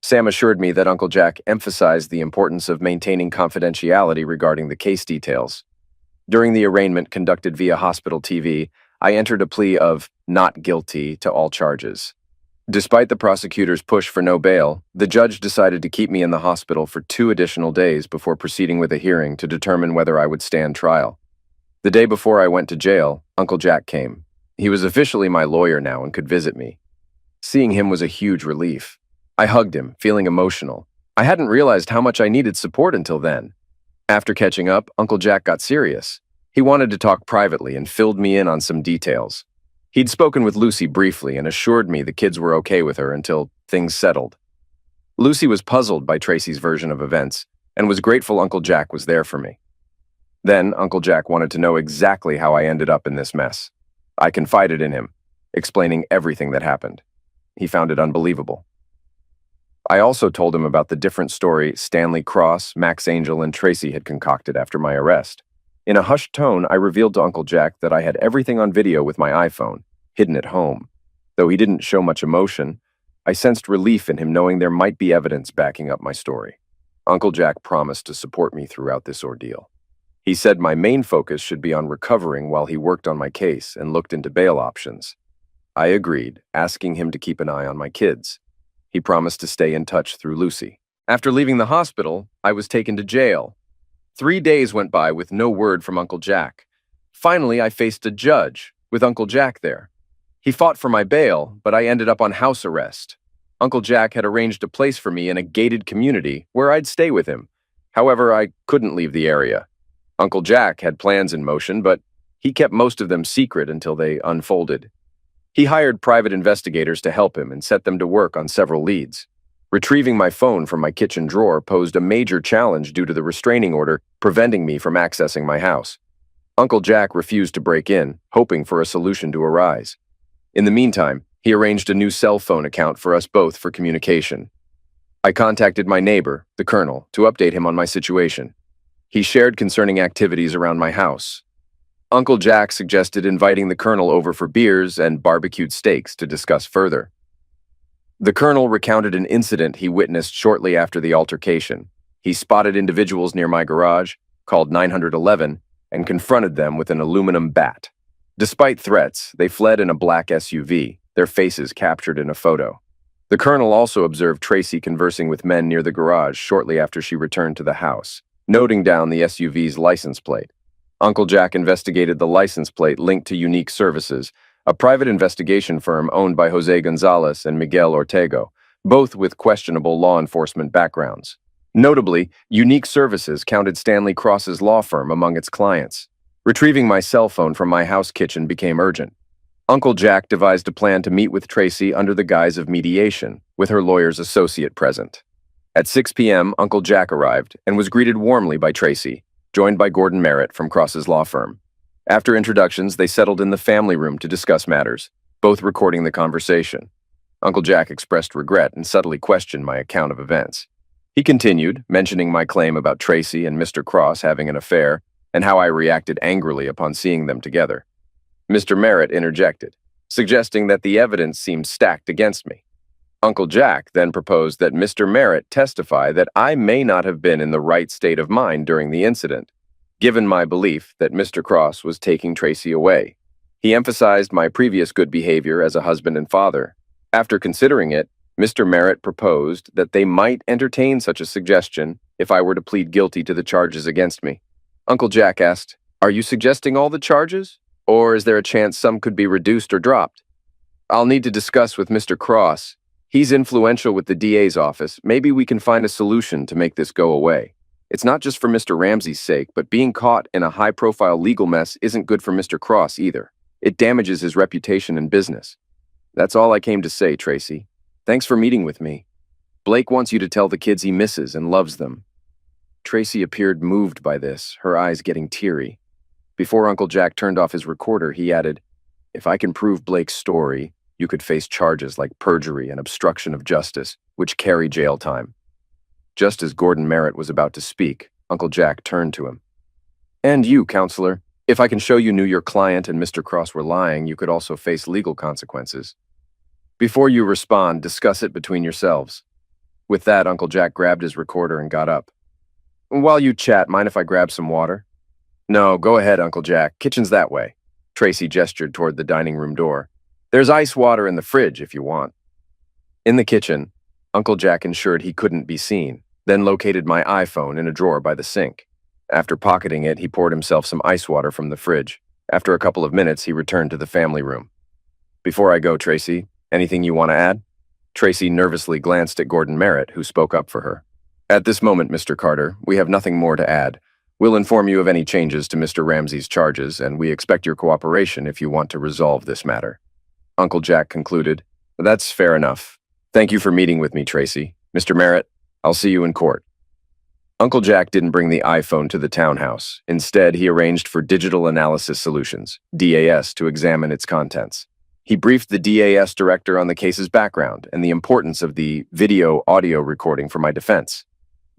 Sam assured me that Uncle Jack emphasized the importance of maintaining confidentiality regarding the case details. During the arraignment conducted via hospital TV, I entered a plea of not guilty to all charges. Despite the prosecutor's push for no bail, the judge decided to keep me in the hospital for 2 additional days before proceeding with a hearing to determine whether I would stand trial. The day before I went to jail, Uncle Jack came. He was officially my lawyer now and could visit me. Seeing him was a huge relief. I hugged him, feeling emotional. I hadn't realized how much I needed support until then. After catching up, Uncle Jack got serious. He wanted to talk privately and filled me in on some details. He'd spoken with Lucy briefly and assured me the kids were okay with her until things settled. Lucy was puzzled by Tracy's version of events and was grateful Uncle Jack was there for me. Then Uncle Jack wanted to know exactly how I ended up in this mess. I confided in him, explaining everything that happened. He found it unbelievable. I also told him about the different story Stanley Cross, Max Angel, and Tracy had concocted after my arrest. In a hushed tone, I revealed to Uncle Jack that I had everything on video with my iPhone, hidden at home. Though he didn't show much emotion, I sensed relief in him knowing there might be evidence backing up my story. Uncle Jack promised to support me throughout this ordeal. He said my main focus should be on recovering while he worked on my case and looked into bail options. I agreed, asking him to keep an eye on my kids. He promised to stay in touch through Lucy. After leaving the hospital, I was taken to jail. 3 days went by with no word from Uncle Jack. Finally, I faced a judge, with Uncle Jack there. He fought for my bail, but I ended up on house arrest. Uncle Jack had arranged a place for me in a gated community where I'd stay with him. However, I couldn't leave the area. Uncle Jack had plans in motion, but he kept most of them secret until they unfolded. He hired private investigators to help him and set them to work on several leads. Retrieving my phone from my kitchen drawer posed a major challenge due to the restraining order preventing me from accessing my house. Uncle Jack refused to break in, hoping for a solution to arise. In the meantime, he arranged a new cell phone account for us both for communication. I contacted my neighbor, the Colonel, to update him on my situation. He shared concerning activities around my house. Uncle Jack suggested inviting the Colonel over for beers and barbecued steaks to discuss further. The Colonel recounted an incident he witnessed shortly after the altercation. He spotted individuals near my garage, called 911, and confronted them with an aluminum bat. Despite threats, they fled in a black SUV, their faces captured in a photo. The Colonel also observed Tracy conversing with men near the garage shortly after she returned to the house, noting down the SUV's license plate. Uncle Jack investigated the license plate linked to Unique Services, a private investigation firm owned by Jose Gonzalez and Miguel Ortego, both with questionable law enforcement backgrounds. Notably, Unique Services counted Stanley Cross's law firm among its clients. Retrieving my cell phone from my house kitchen became urgent. Uncle Jack devised a plan to meet with Tracy under the guise of mediation, with her lawyer's associate present. At 6 p.m., Uncle Jack arrived and was greeted warmly by Tracy, joined by Gordon Merritt from Cross's law firm. After introductions, they settled in the family room to discuss matters, both recording the conversation. Uncle Jack expressed regret and subtly questioned my account of events. He continued, mentioning my claim about Tracy and Mr. Cross having an affair and how I reacted angrily upon seeing them together. Mr. Merritt interjected, suggesting that the evidence seemed stacked against me. Uncle Jack then proposed that Mr. Merritt testify that I may not have been in the right state of mind during the incident, given my belief that Mr. Cross was taking Tracy away. He emphasized my previous good behavior as a husband and father. After considering it, Mr. Merritt proposed that they might entertain such a suggestion if I were to plead guilty to the charges against me. Uncle Jack asked, "Are you suggesting all the charges? Or is there a chance some could be reduced or dropped?" "I'll need to discuss with Mr. Cross. He's influential with the DA's office. Maybe we can find a solution to make this go away. It's not just for Mr. Ramsey's sake, but being caught in a high-profile legal mess isn't good for Mr. Cross either. It damages his reputation in business." "That's all I came to say, Tracy. Thanks for meeting with me. Blake wants you to tell the kids he misses and loves them." Tracy appeared moved by this, her eyes getting teary. Before Uncle Jack turned off his recorder, he added, "If I can prove Blake's story, you could face charges like perjury and obstruction of justice, which carry jail time." Just as Gordon Merritt was about to speak, Uncle Jack turned to him. "And you, counselor, if I can show you knew your client and Mr. Cross were lying, you could also face legal consequences. Before you respond, discuss it between yourselves." With that, Uncle Jack grabbed his recorder and got up. While you chat, mind if I grab some water? No, go ahead, Uncle Jack. Kitchen's that way. Tracy gestured toward the dining room door. There's ice water in the fridge if you want. In the kitchen, Uncle Jack ensured he couldn't be seen, then located my iPhone in a drawer by the sink. After pocketing it, he poured himself some ice water from the fridge. After a couple of minutes, he returned to the family room. Before I go, Tracy, anything you want to add? Tracy nervously glanced at Gordon Merritt, who spoke up for her. At this moment, Mr. Carter, we have nothing more to add. We'll inform you of any changes to Mr. Ramsey's charges, and we expect your cooperation if you want to resolve this matter. Uncle Jack concluded, That's fair enough. Thank you for meeting with me, Tracy. Mr. Merritt, I'll see you in court. Uncle Jack didn't bring the iPhone to the townhouse. Instead, he arranged for Digital Analysis Solutions, DAS, to examine its contents. He briefed the DAS director on the case's background and the importance of the video-audio recording for my defense.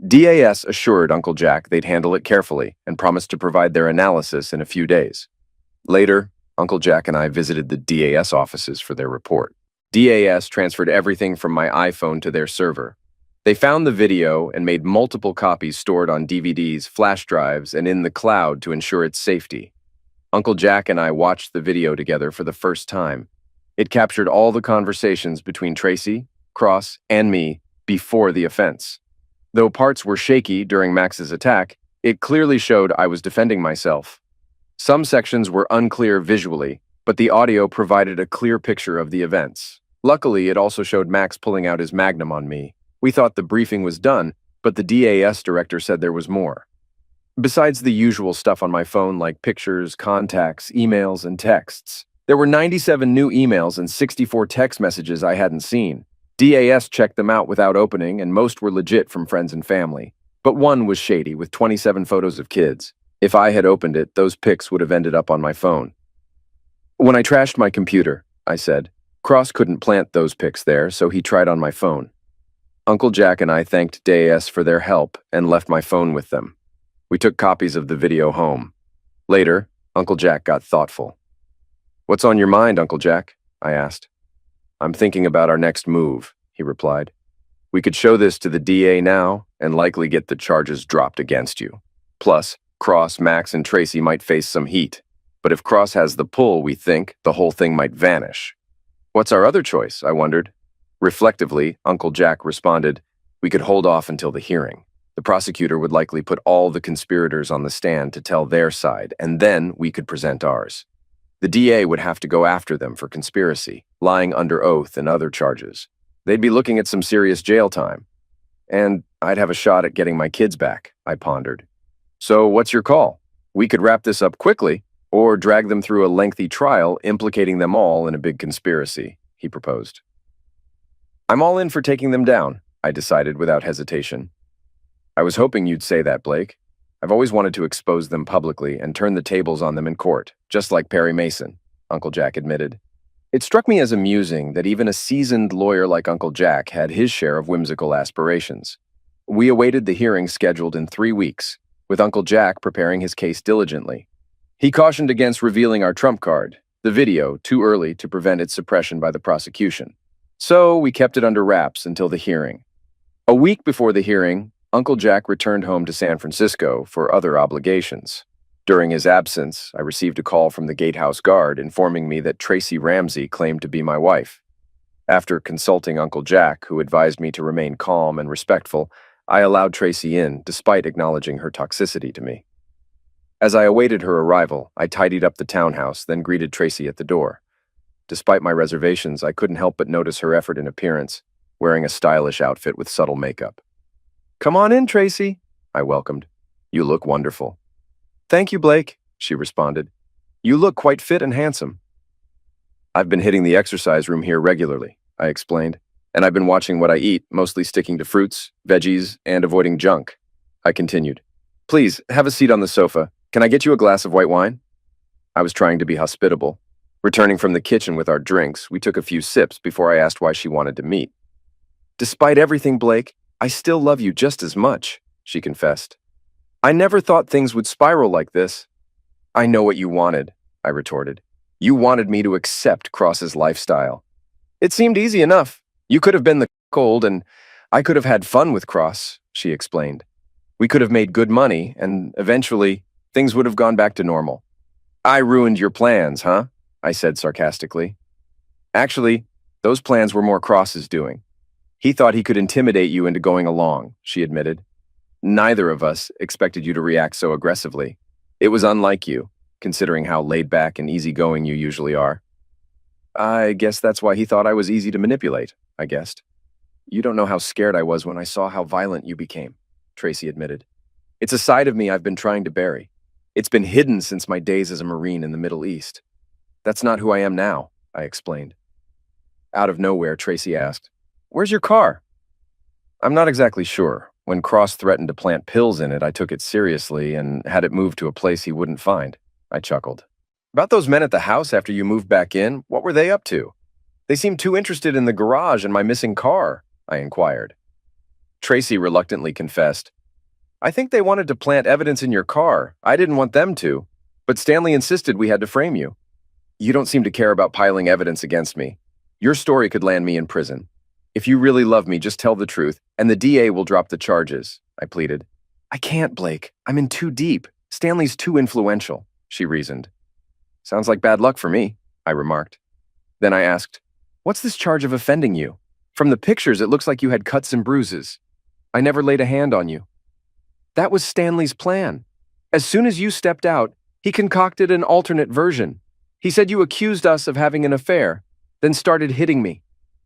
DAS assured Uncle Jack they'd handle it carefully and promised to provide their analysis in a few days. Later, Uncle Jack and I visited the DAS offices for their report. DAS transferred everything from my iPhone to their server. They found the video and made multiple copies stored on DVDs, flash drives, and in the cloud to ensure its safety. Uncle Jack and I watched the video together for the first time. It captured all the conversations between Tracy, Cross, and me before the offense. Though parts were shaky during Max's attack, it clearly showed I was defending myself. Some sections were unclear visually, but the audio provided a clear picture of the events. Luckily, it also showed Max pulling out his magnum on me. We thought the briefing was done, but the DAS director said there was more. Besides the usual stuff on my phone like pictures, contacts, emails, and texts, there were 97 new emails and 64 text messages I hadn't seen. DAS checked them out without opening, and most were legit from friends and family. But one was shady, with 27 photos of kids. If I had opened it, those pics would have ended up on my phone. When I trashed my computer, I said, Cross couldn't plant those pics there, so he tried on my phone. Uncle Jack and I thanked DAS for their help and left my phone with them. We took copies of the video home. Later, Uncle Jack got thoughtful. What's on your mind, Uncle Jack? I asked. I'm thinking about our next move, he replied. We could show this to the DA now and likely get the charges dropped against you. Plus, Cross, Max, and Tracy might face some heat. But if Cross has the pull, we think the whole thing might vanish. What's our other choice? I wondered. Reflectively, Uncle Jack responded, we could hold off until the hearing. The prosecutor would likely put all the conspirators on the stand to tell their side, and then we could present ours. The DA would have to go after them for conspiracy, lying under oath, and other charges. They'd be looking at some serious jail time. And I'd have a shot at getting my kids back, I pondered. So what's your call? We could wrap this up quickly, or drag them through a lengthy trial implicating them all in a big conspiracy, he proposed. I'm all in for taking them down, I decided without hesitation. I was hoping you'd say that, Blake. I've always wanted to expose them publicly and turn the tables on them in court, just like Perry Mason, Uncle Jack admitted. It struck me as amusing that even a seasoned lawyer like Uncle Jack had his share of whimsical aspirations. We awaited the hearing scheduled in 3 weeks, with Uncle Jack preparing his case diligently. He cautioned against revealing our trump card, the video, too early to prevent its suppression by the prosecution. So we kept it under wraps until the hearing. A week before the hearing, Uncle Jack returned home to San Francisco for other obligations. During his absence, I received a call from the gatehouse guard informing me that Tracy Ramsey claimed to be my wife. After consulting Uncle Jack, who advised me to remain calm and respectful, I allowed Tracy in, despite acknowledging her toxicity to me. As I awaited her arrival, I tidied up the townhouse, then greeted Tracy at the door. Despite my reservations, I couldn't help but notice her effort in appearance, wearing a stylish outfit with subtle makeup. Come on in, Tracy, I welcomed. You look wonderful. Thank you, Blake, she responded. You look quite fit and handsome. I've been hitting the exercise room here regularly, I explained, and I've been watching what I eat, mostly sticking to fruits, veggies, and avoiding junk. I continued. Please, have a seat on the sofa. Can I get you a glass of white wine? I was trying to be hospitable. Returning from the kitchen with our drinks, we took a few sips before I asked why she wanted to meet. Despite everything, Blake, I still love you just as much, she confessed. I never thought things would spiral like this. I know what you wanted, I retorted. You wanted me to accept Cross's lifestyle. It seemed easy enough. You could have been the cold, and I could have had fun with Cross, she explained. We could have made good money, and eventually, things would have gone back to normal. I ruined your plans, huh? I said sarcastically. Actually, those plans were more Cross's doing. He thought he could intimidate you into going along, she admitted. Neither of us expected you to react so aggressively. It was unlike you, considering how laid back and easygoing you usually are. I guess that's why he thought I was easy to manipulate, I guessed. You don't know how scared I was when I saw how violent you became, Tracy admitted. It's a side of me I've been trying to bury. It's been hidden since my days as a Marine in the Middle East. That's not who I am now, I explained. Out of nowhere, Tracy asked, "Where's your car?" I'm not exactly sure. When Cross threatened to plant pills in it, I took it seriously and had it moved to a place he wouldn't find. I chuckled. About those men at the house after you moved back in, what were they up to? They seemed too interested in the garage and my missing car, I inquired. Tracy reluctantly confessed, I think they wanted to plant evidence in your car. I didn't want them to, but Stanley insisted we had to frame you. You don't seem to care about piling evidence against me. Your story could land me in prison. If you really love me, just tell the truth, and the DA will drop the charges, I pleaded. I can't, Blake. I'm in too deep. Stanley's too influential, she reasoned. Sounds like bad luck for me, I remarked. Then I asked, what's this charge of offending you? From the pictures, it looks like you had cuts and bruises. I never laid a hand on you. That was Stanley's plan. As soon as you stepped out, he concocted an alternate version. He said you accused us of having an affair, then started hitting me.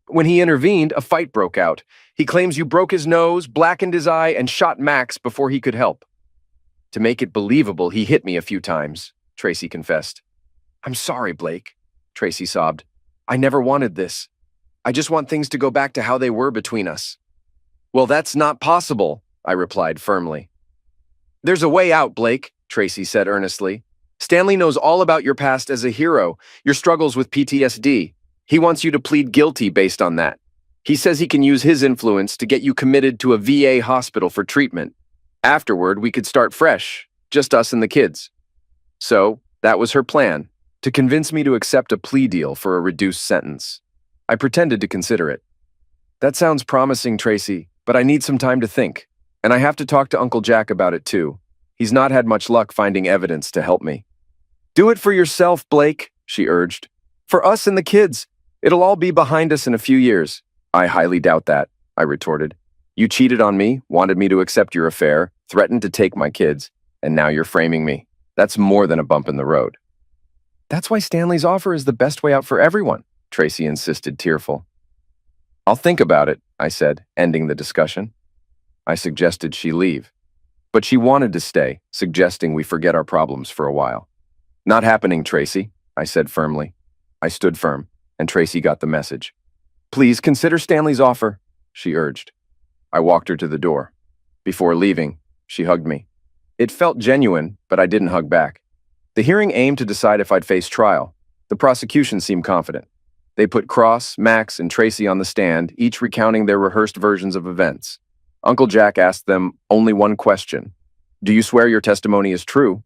When he intervened, a fight broke out. He claims you broke his nose, blackened his eye, and shot Max before he could help. To make it believable, he hit me a few times, Tracy confessed. I'm sorry, Blake, Tracy sobbed. I never wanted this. I just want things to go back to how they were between us. Well, that's not possible, I replied firmly. There's a way out, Blake, Tracy said earnestly. Stanley knows all about your past as a hero, your struggles with PTSD. He wants you to plead guilty based on that. He says he can use his influence to get you committed to a VA hospital for treatment. Afterward, we could start fresh, just us and the kids. So, that was her plan, to convince me to accept a plea deal for a reduced sentence. I pretended to consider it. That sounds promising, Tracy, but I need some time to think. And I have to talk to Uncle Jack about it too. He's not had much luck finding evidence to help me. Do it for yourself, Blake, she urged. For us and the kids. It'll all be behind us in a few years. I highly doubt that, I retorted. You cheated on me, wanted me to accept your affair, threatened to take my kids, and now you're framing me. That's more than a bump in the road. That's why Stanley's offer is the best way out for everyone, Tracy insisted, tearful. I'll think about it, I said, ending the discussion. I suggested she leave. But she wanted to stay, suggesting we forget our problems for a while. Not happening, Tracy, I said firmly. I stood firm, and Tracy got the message. Please consider Stanley's offer, she urged. I walked her to the door. Before leaving, she hugged me. It felt genuine, but I didn't hug back. The hearing aimed to decide if I'd face trial. The prosecution seemed confident. They put Cross, Max, and Tracy on the stand, each recounting their rehearsed versions of events. Uncle Jack asked them only one question. Do you swear your testimony is true?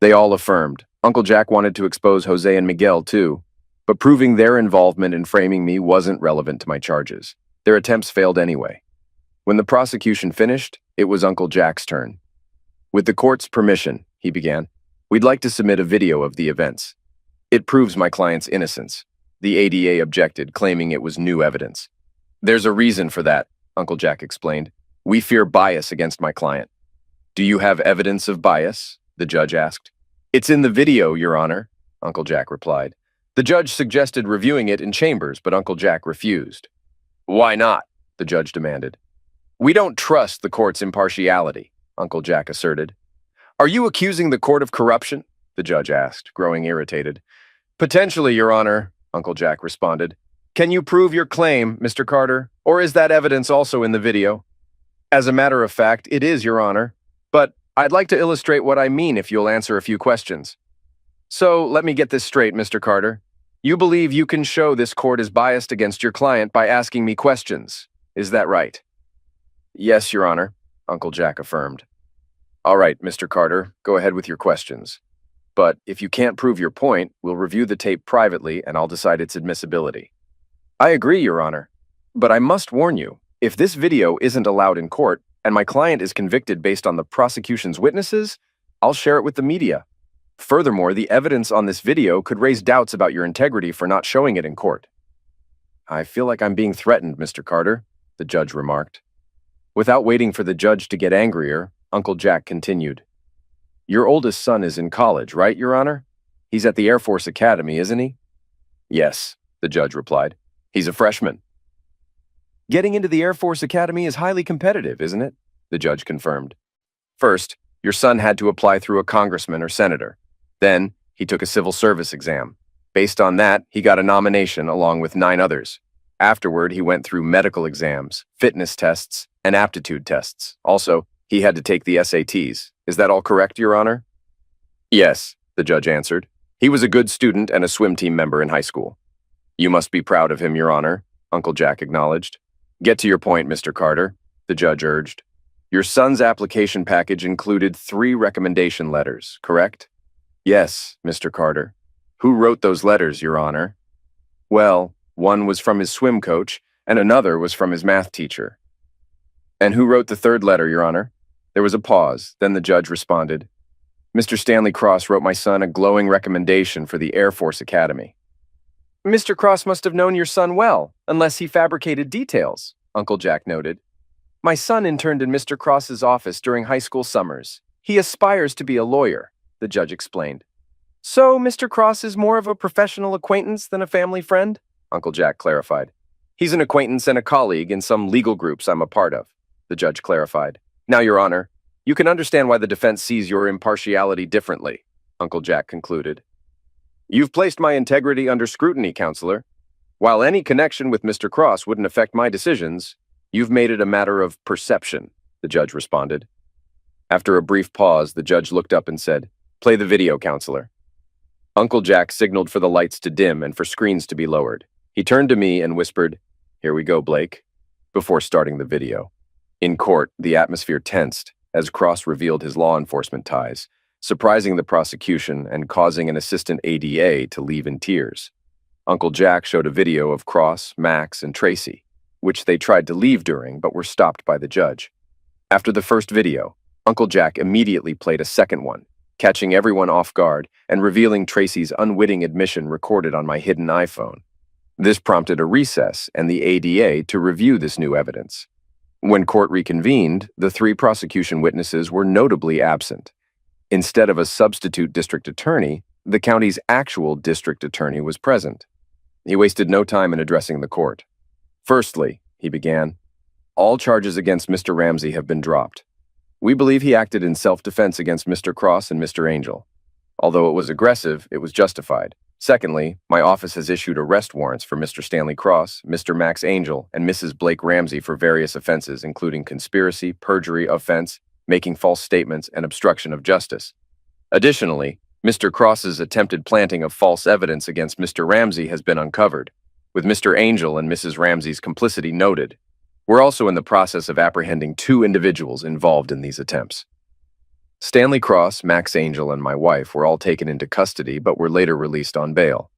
They all affirmed. Uncle Jack wanted to expose Jose and Miguel, too, but proving their involvement in framing me wasn't relevant to my charges. Their attempts failed anyway. When the prosecution finished, it was Uncle Jack's turn. With the court's permission, he began, we'd like to submit a video of the events. It proves my client's innocence. The ADA objected, claiming it was new evidence. There's a reason for that, Uncle Jack explained. We fear bias against my client. Do you have evidence of bias? The judge asked. It's in the video, Your Honor, Uncle Jack replied. The judge suggested reviewing it in chambers, but Uncle Jack refused. Why not? The judge demanded. We don't trust the court's impartiality, Uncle Jack asserted. Are you accusing the court of corruption? The judge asked, growing irritated. Potentially, Your Honor, Uncle Jack responded. Can you prove your claim, Mr. Carter, or is that evidence also in the video? As a matter of fact, it is, Your Honor, but I'd like to illustrate what I mean if you'll answer a few questions. So, let me get this straight, Mr. Carter. You believe you can show this court is biased against your client by asking me questions. Is that right? Yes, Your Honor, Uncle Jack affirmed. All right, Mr. Carter, go ahead with your questions. But if you can't prove your point, we'll review the tape privately and I'll decide its admissibility. I agree, Your Honor. But I must warn you, If this video isn't allowed in court and my client is convicted based on the prosecution's witnesses, I'll share it with the media. Furthermore, the evidence on this video could raise doubts about your integrity for not showing it in court. I feel like I'm being threatened, Mr. Carter, the judge remarked. Without waiting for the judge to get angrier, Uncle Jack continued. Your oldest son is in college, right, Your Honor? He's at the Air Force Academy, isn't he? Yes, the judge replied. He's a freshman. Getting into the Air Force Academy is highly competitive, isn't it? The judge confirmed. First, your son had to apply through a congressman or senator. Then, he took a civil service exam. Based on that, he got a nomination along with 9 others. Afterward, he went through medical exams, fitness tests, and aptitude tests. Also, he had to take the SATs. Is that all correct, Your Honor? Yes, the judge answered. He was a good student and a swim team member in high school. You must be proud of him, Your Honor, Uncle Jack acknowledged. Get to your point, Mr. Carter, the judge urged. Your son's application package included 3 recommendation letters, correct? Yes, Mr. Carter. Who wrote those letters, Your Honor? Well, one was from his swim coach, and another was from his math teacher. And who wrote the 3rd letter, Your Honor? There was a pause, then the judge responded. Mr. Stanley Cross wrote my son a glowing recommendation for the Air Force Academy. Mr. Cross must have known your son well, unless he fabricated details, Uncle Jack noted. My son interned in Mr. Cross's office during high school summers. He aspires to be a lawyer, the judge explained. So Mr. Cross is more of a professional acquaintance than a family friend? Uncle Jack clarified. He's an acquaintance and a colleague in some legal groups I'm a part of, the judge clarified. Now, Your Honor, you can understand why the defense sees your impartiality differently, Uncle Jack concluded. You've placed my integrity under scrutiny, Counselor. While any connection with Mr. Cross wouldn't affect my decisions, you've made it a matter of perception, the judge responded. After a brief pause, the judge looked up and said, Play the video, Counselor. Uncle Jack signaled for the lights to dim and for screens to be lowered. He turned to me and whispered, Here we go, Blake, before starting the video. In court, the atmosphere tensed as Cross revealed his law enforcement ties, surprising the prosecution and causing an assistant ADA to leave in tears. Uncle Jack showed a video of Cross, Max, and Tracy, which they tried to leave during but were stopped by the judge. After the first video, Uncle Jack immediately played a second one, catching everyone off guard and revealing Tracy's unwitting admission recorded on my hidden iPhone. This prompted a recess and the ADA to review this new evidence. When court reconvened, the 3 prosecution witnesses were notably absent. Instead of a substitute district attorney, the county's actual district attorney was present. He wasted no time in addressing the court. Firstly, he began, all charges against Mr. Ramsey have been dropped. We believe he acted in self-defense against Mr. Cross and Mr. Angel. Although it was aggressive, it was justified. Secondly, my office has issued arrest warrants for Mr. Stanley Cross, Mr. Max Angel, and Mrs. Blake Ramsey for various offenses, including conspiracy, perjury, offense, making false statements, and obstruction of justice. Additionally, Mr. Cross's attempted planting of false evidence against Mr. Ramsey has been uncovered, with Mr. Angel and Mrs. Ramsey's complicity noted. We're also in the process of apprehending 2 individuals involved in these attempts. Stanley Cross, Max Angel, and my wife were all taken into custody but were later released on bail.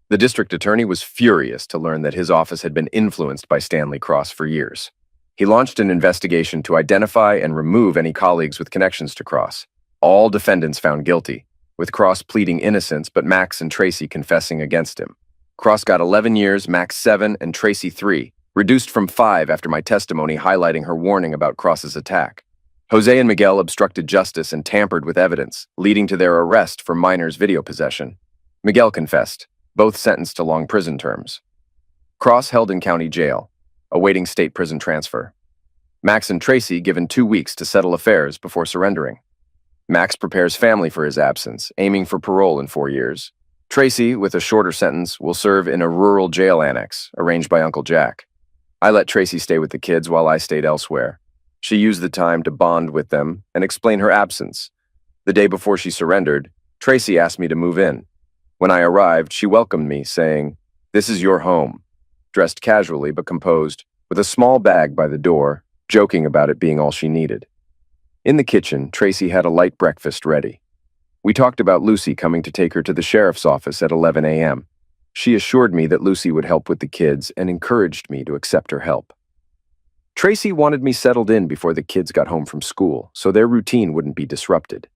The district attorney was furious to learn that his office had been influenced by Stanley Cross for years. He launched an investigation to identify and remove any colleagues with connections to Cross. All defendants found guilty, with Cross pleading innocence but Max and Tracy confessing against him. Cross got 11 years, Max 7, and Tracy 3, reduced from 5 after my testimony highlighting her warning about Cross's attack. Jose and Miguel obstructed justice and tampered with evidence, leading to their arrest for minors' video possession. Miguel confessed, both sentenced to long prison terms. Cross held in county jail, awaiting state prison transfer. Max and Tracy given 2 weeks to settle affairs before surrendering. Max prepares family for his absence, aiming for parole in 4 years. Tracy, with a shorter sentence, will serve in a rural jail annex, arranged by Uncle Jack. I let Tracy stay with the kids while I stayed elsewhere. She used the time to bond with them and explain her absence. The day before she surrendered, Tracy asked me to move in. When I arrived, she welcomed me, saying, "This is your home," dressed casually but composed, with a small bag by the door, joking about it being all she needed. In the kitchen, Tracy had a light breakfast ready. We talked about Lucy coming to take her to the sheriff's office at 11 a.m. She assured me that Lucy would help with the kids and encouraged me to accept her help. Tracy wanted me settled in before the kids got home from school, so their routine wouldn't be disrupted.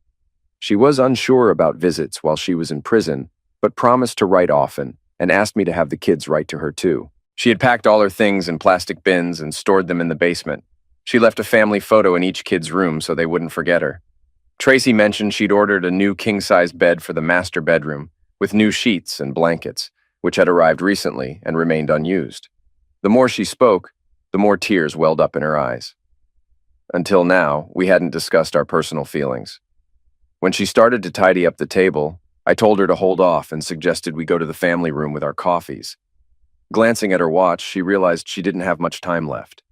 She was unsure about visits while she was in prison, but promised to write often and asked me to have the kids write to her too. She had packed all her things in plastic bins and stored them in the basement. She left a family photo in each kid's room so they wouldn't forget her. Tracy mentioned she'd ordered a new king-size bed for the master bedroom, with new sheets and blankets, which had arrived recently and remained unused. The more she spoke, the more tears welled up in her eyes. Until now, we hadn't discussed our personal feelings. When she started to tidy up the table, I told her to hold off and suggested we go to the family room with our coffees. Glancing at her watch, she realized she didn't have much time left.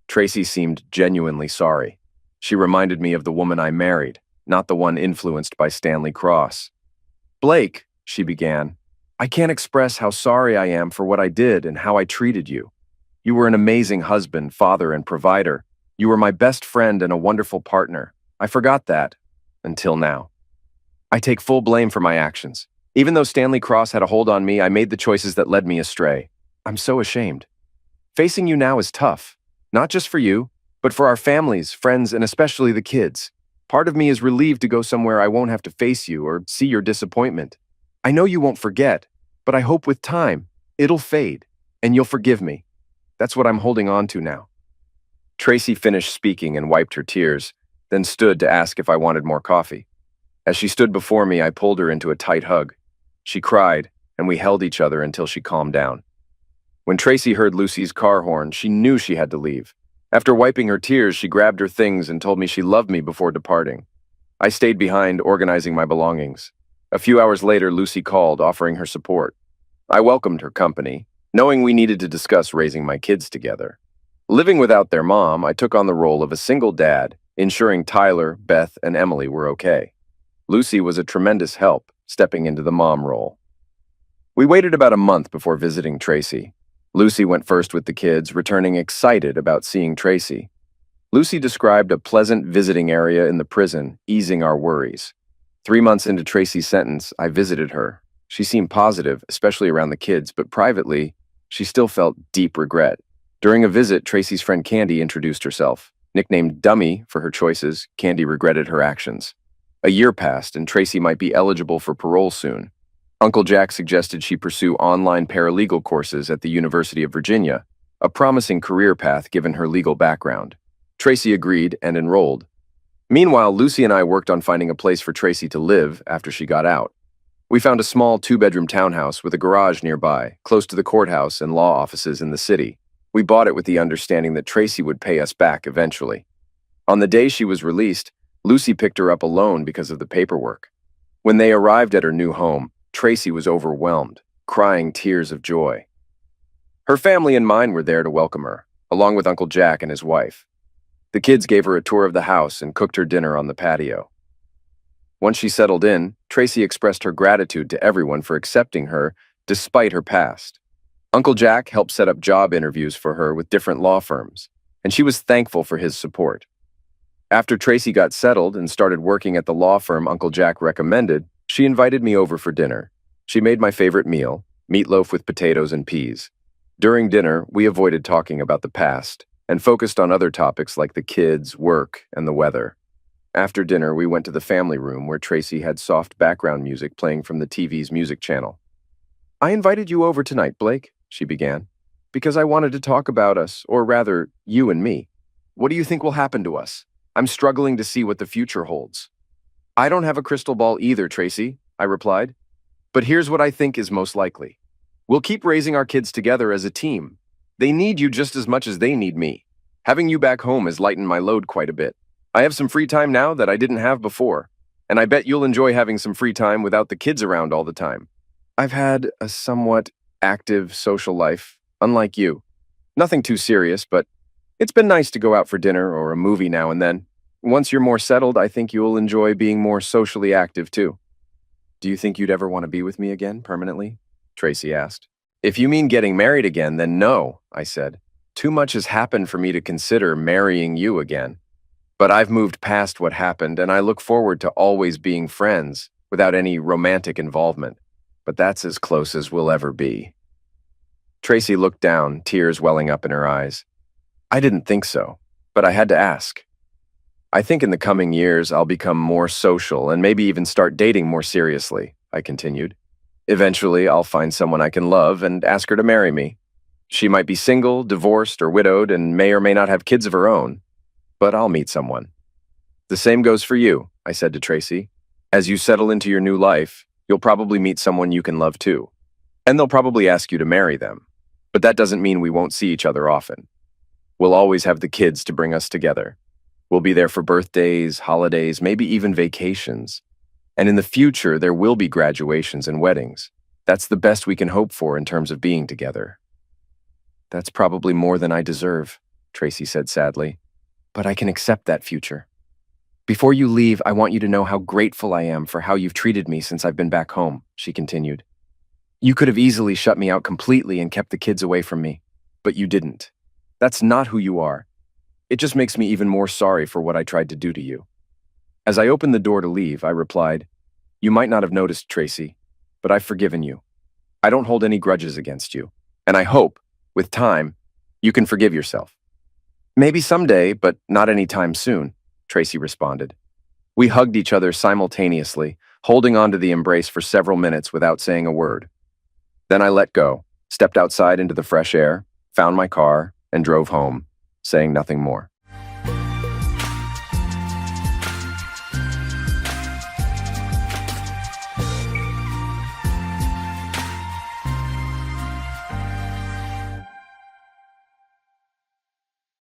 Tracy seemed genuinely sorry. She reminded me of the woman I married, not the one influenced by Stanley Cross. "Blake," she began, "I can't express how sorry I am for what I did and how I treated you. You were an amazing husband, father, and provider. You were my best friend and a wonderful partner. I forgot that, until now. I take full blame for my actions. Even though Stanley Cross had a hold on me, I made the choices that led me astray. I'm so ashamed. Facing you now is tough, not just for you, but for our families, friends, and especially the kids. Part of me is relieved to go somewhere I won't have to face you or see your disappointment. I know you won't forget, but I hope with time, it'll fade, and you'll forgive me. That's what I'm holding on to now." Tracy finished speaking and wiped her tears, then stood to ask if I wanted more coffee. As she stood before me, I pulled her into a tight hug. She cried, and we held each other until she calmed down. When Tracy heard Lucy's car horn, she knew she had to leave. After wiping her tears, she grabbed her things and told me she loved me before departing. I stayed behind, organizing my belongings. A few hours later, Lucy called, offering her support. I welcomed her company, knowing we needed to discuss raising my kids together. Living without their mom, I took on the role of a single dad, ensuring Tyler, Beth, and Emily were okay. Lucy was a tremendous help, stepping into the mom role. We waited about a month before visiting Tracy. Lucy went first with the kids, returning excited about seeing Tracy. Lucy described a pleasant visiting area in the prison, easing our worries. 3 months into Tracy's sentence, I visited her. She seemed positive, especially around the kids, but privately, she still felt deep regret. During a visit, Tracy's friend Candy introduced herself. Nicknamed Dummy for her choices, Candy regretted her actions. A year passed, and Tracy might be eligible for parole soon. Uncle Jack suggested she pursue online paralegal courses at the University of Virginia, a promising career path given her legal background. Tracy agreed and enrolled. Meanwhile, Lucy and I worked on finding a place for Tracy to live after she got out. We found a small 2-bedroom townhouse with a garage nearby, close to the courthouse and law offices in the city. We bought it with the understanding that Tracy would pay us back eventually. On the day she was released, Lucy picked her up alone because of the paperwork. When they arrived at her new home, Tracy was overwhelmed, crying tears of joy. Her family and mine were there to welcome her, along with Uncle Jack and his wife. The kids gave her a tour of the house and cooked her dinner on the patio. Once she settled in, Tracy expressed her gratitude to everyone for accepting her despite her past. Uncle Jack helped set up job interviews for her with different law firms, and she was thankful for his support. After Tracy got settled and started working at the law firm Uncle Jack recommended, she invited me over for dinner. She made my favorite meal, meatloaf with potatoes and peas. During dinner, we avoided talking about the past and focused on other topics like the kids, work, and the weather. After dinner, we went to the family room where Tracy had soft background music playing from the TV's music channel. "I invited you over tonight, Blake," she began, "because I wanted to talk about us, or rather, you and me. What do you think will happen to us? I'm struggling to see what the future holds." "I don't have a crystal ball either, Tracy," I replied. "But here's what I think is most likely. We'll keep raising our kids together as a team. They need you just as much as they need me. Having you back home has lightened my load quite a bit. I have some free time now that I didn't have before, and I bet you'll enjoy having some free time without the kids around all the time. I've had a somewhat active social life, unlike you. Nothing too serious, but it's been nice to go out for dinner or a movie now and then. Once you're more settled, I think you'll enjoy being more socially active too." "Do you think you'd ever want to be with me again, permanently?" Tracy asked. "If you mean getting married again, then no," I said. "Too much has happened for me to consider marrying you again. But I've moved past what happened, and I look forward to always being friends without any romantic involvement. But that's as close as we'll ever be." Tracy looked down, tears welling up in her eyes. I didn't think so, but I had to ask. I think in the coming years I'll become more social and maybe even start dating more seriously, I continued. Eventually, I'll find someone I can love and ask her to marry me. She might be single, divorced, or widowed and may or may not have kids of her own, but I'll meet someone. The same goes for you, I said to Tracy. As you settle into your new life, you'll probably meet someone you can love too. And they'll probably ask you to marry them. But that doesn't mean we won't see each other often. We'll always have the kids to bring us together. We'll be there for birthdays, holidays, maybe even vacations. And in the future, there will be graduations and weddings. That's the best we can hope for in terms of being together. That's probably more than I deserve, Tracy said sadly. But I can accept that future. Before you leave, I want you to know how grateful I am for how you've treated me since I've been back home, she continued. You could have easily shut me out completely and kept the kids away from me, but you didn't. That's not who you are. It just makes me even more sorry for what I tried to do to you. As I opened the door to leave, I replied, You might not have noticed, Tracy, but I've forgiven you. I don't hold any grudges against you, and I hope, with time, you can forgive yourself. Maybe someday, but not anytime soon, Tracy responded. We hugged each other simultaneously, holding on to the embrace for several minutes without saying a word. Then I let go, stepped outside into the fresh air, found my car, and drove home, saying nothing more.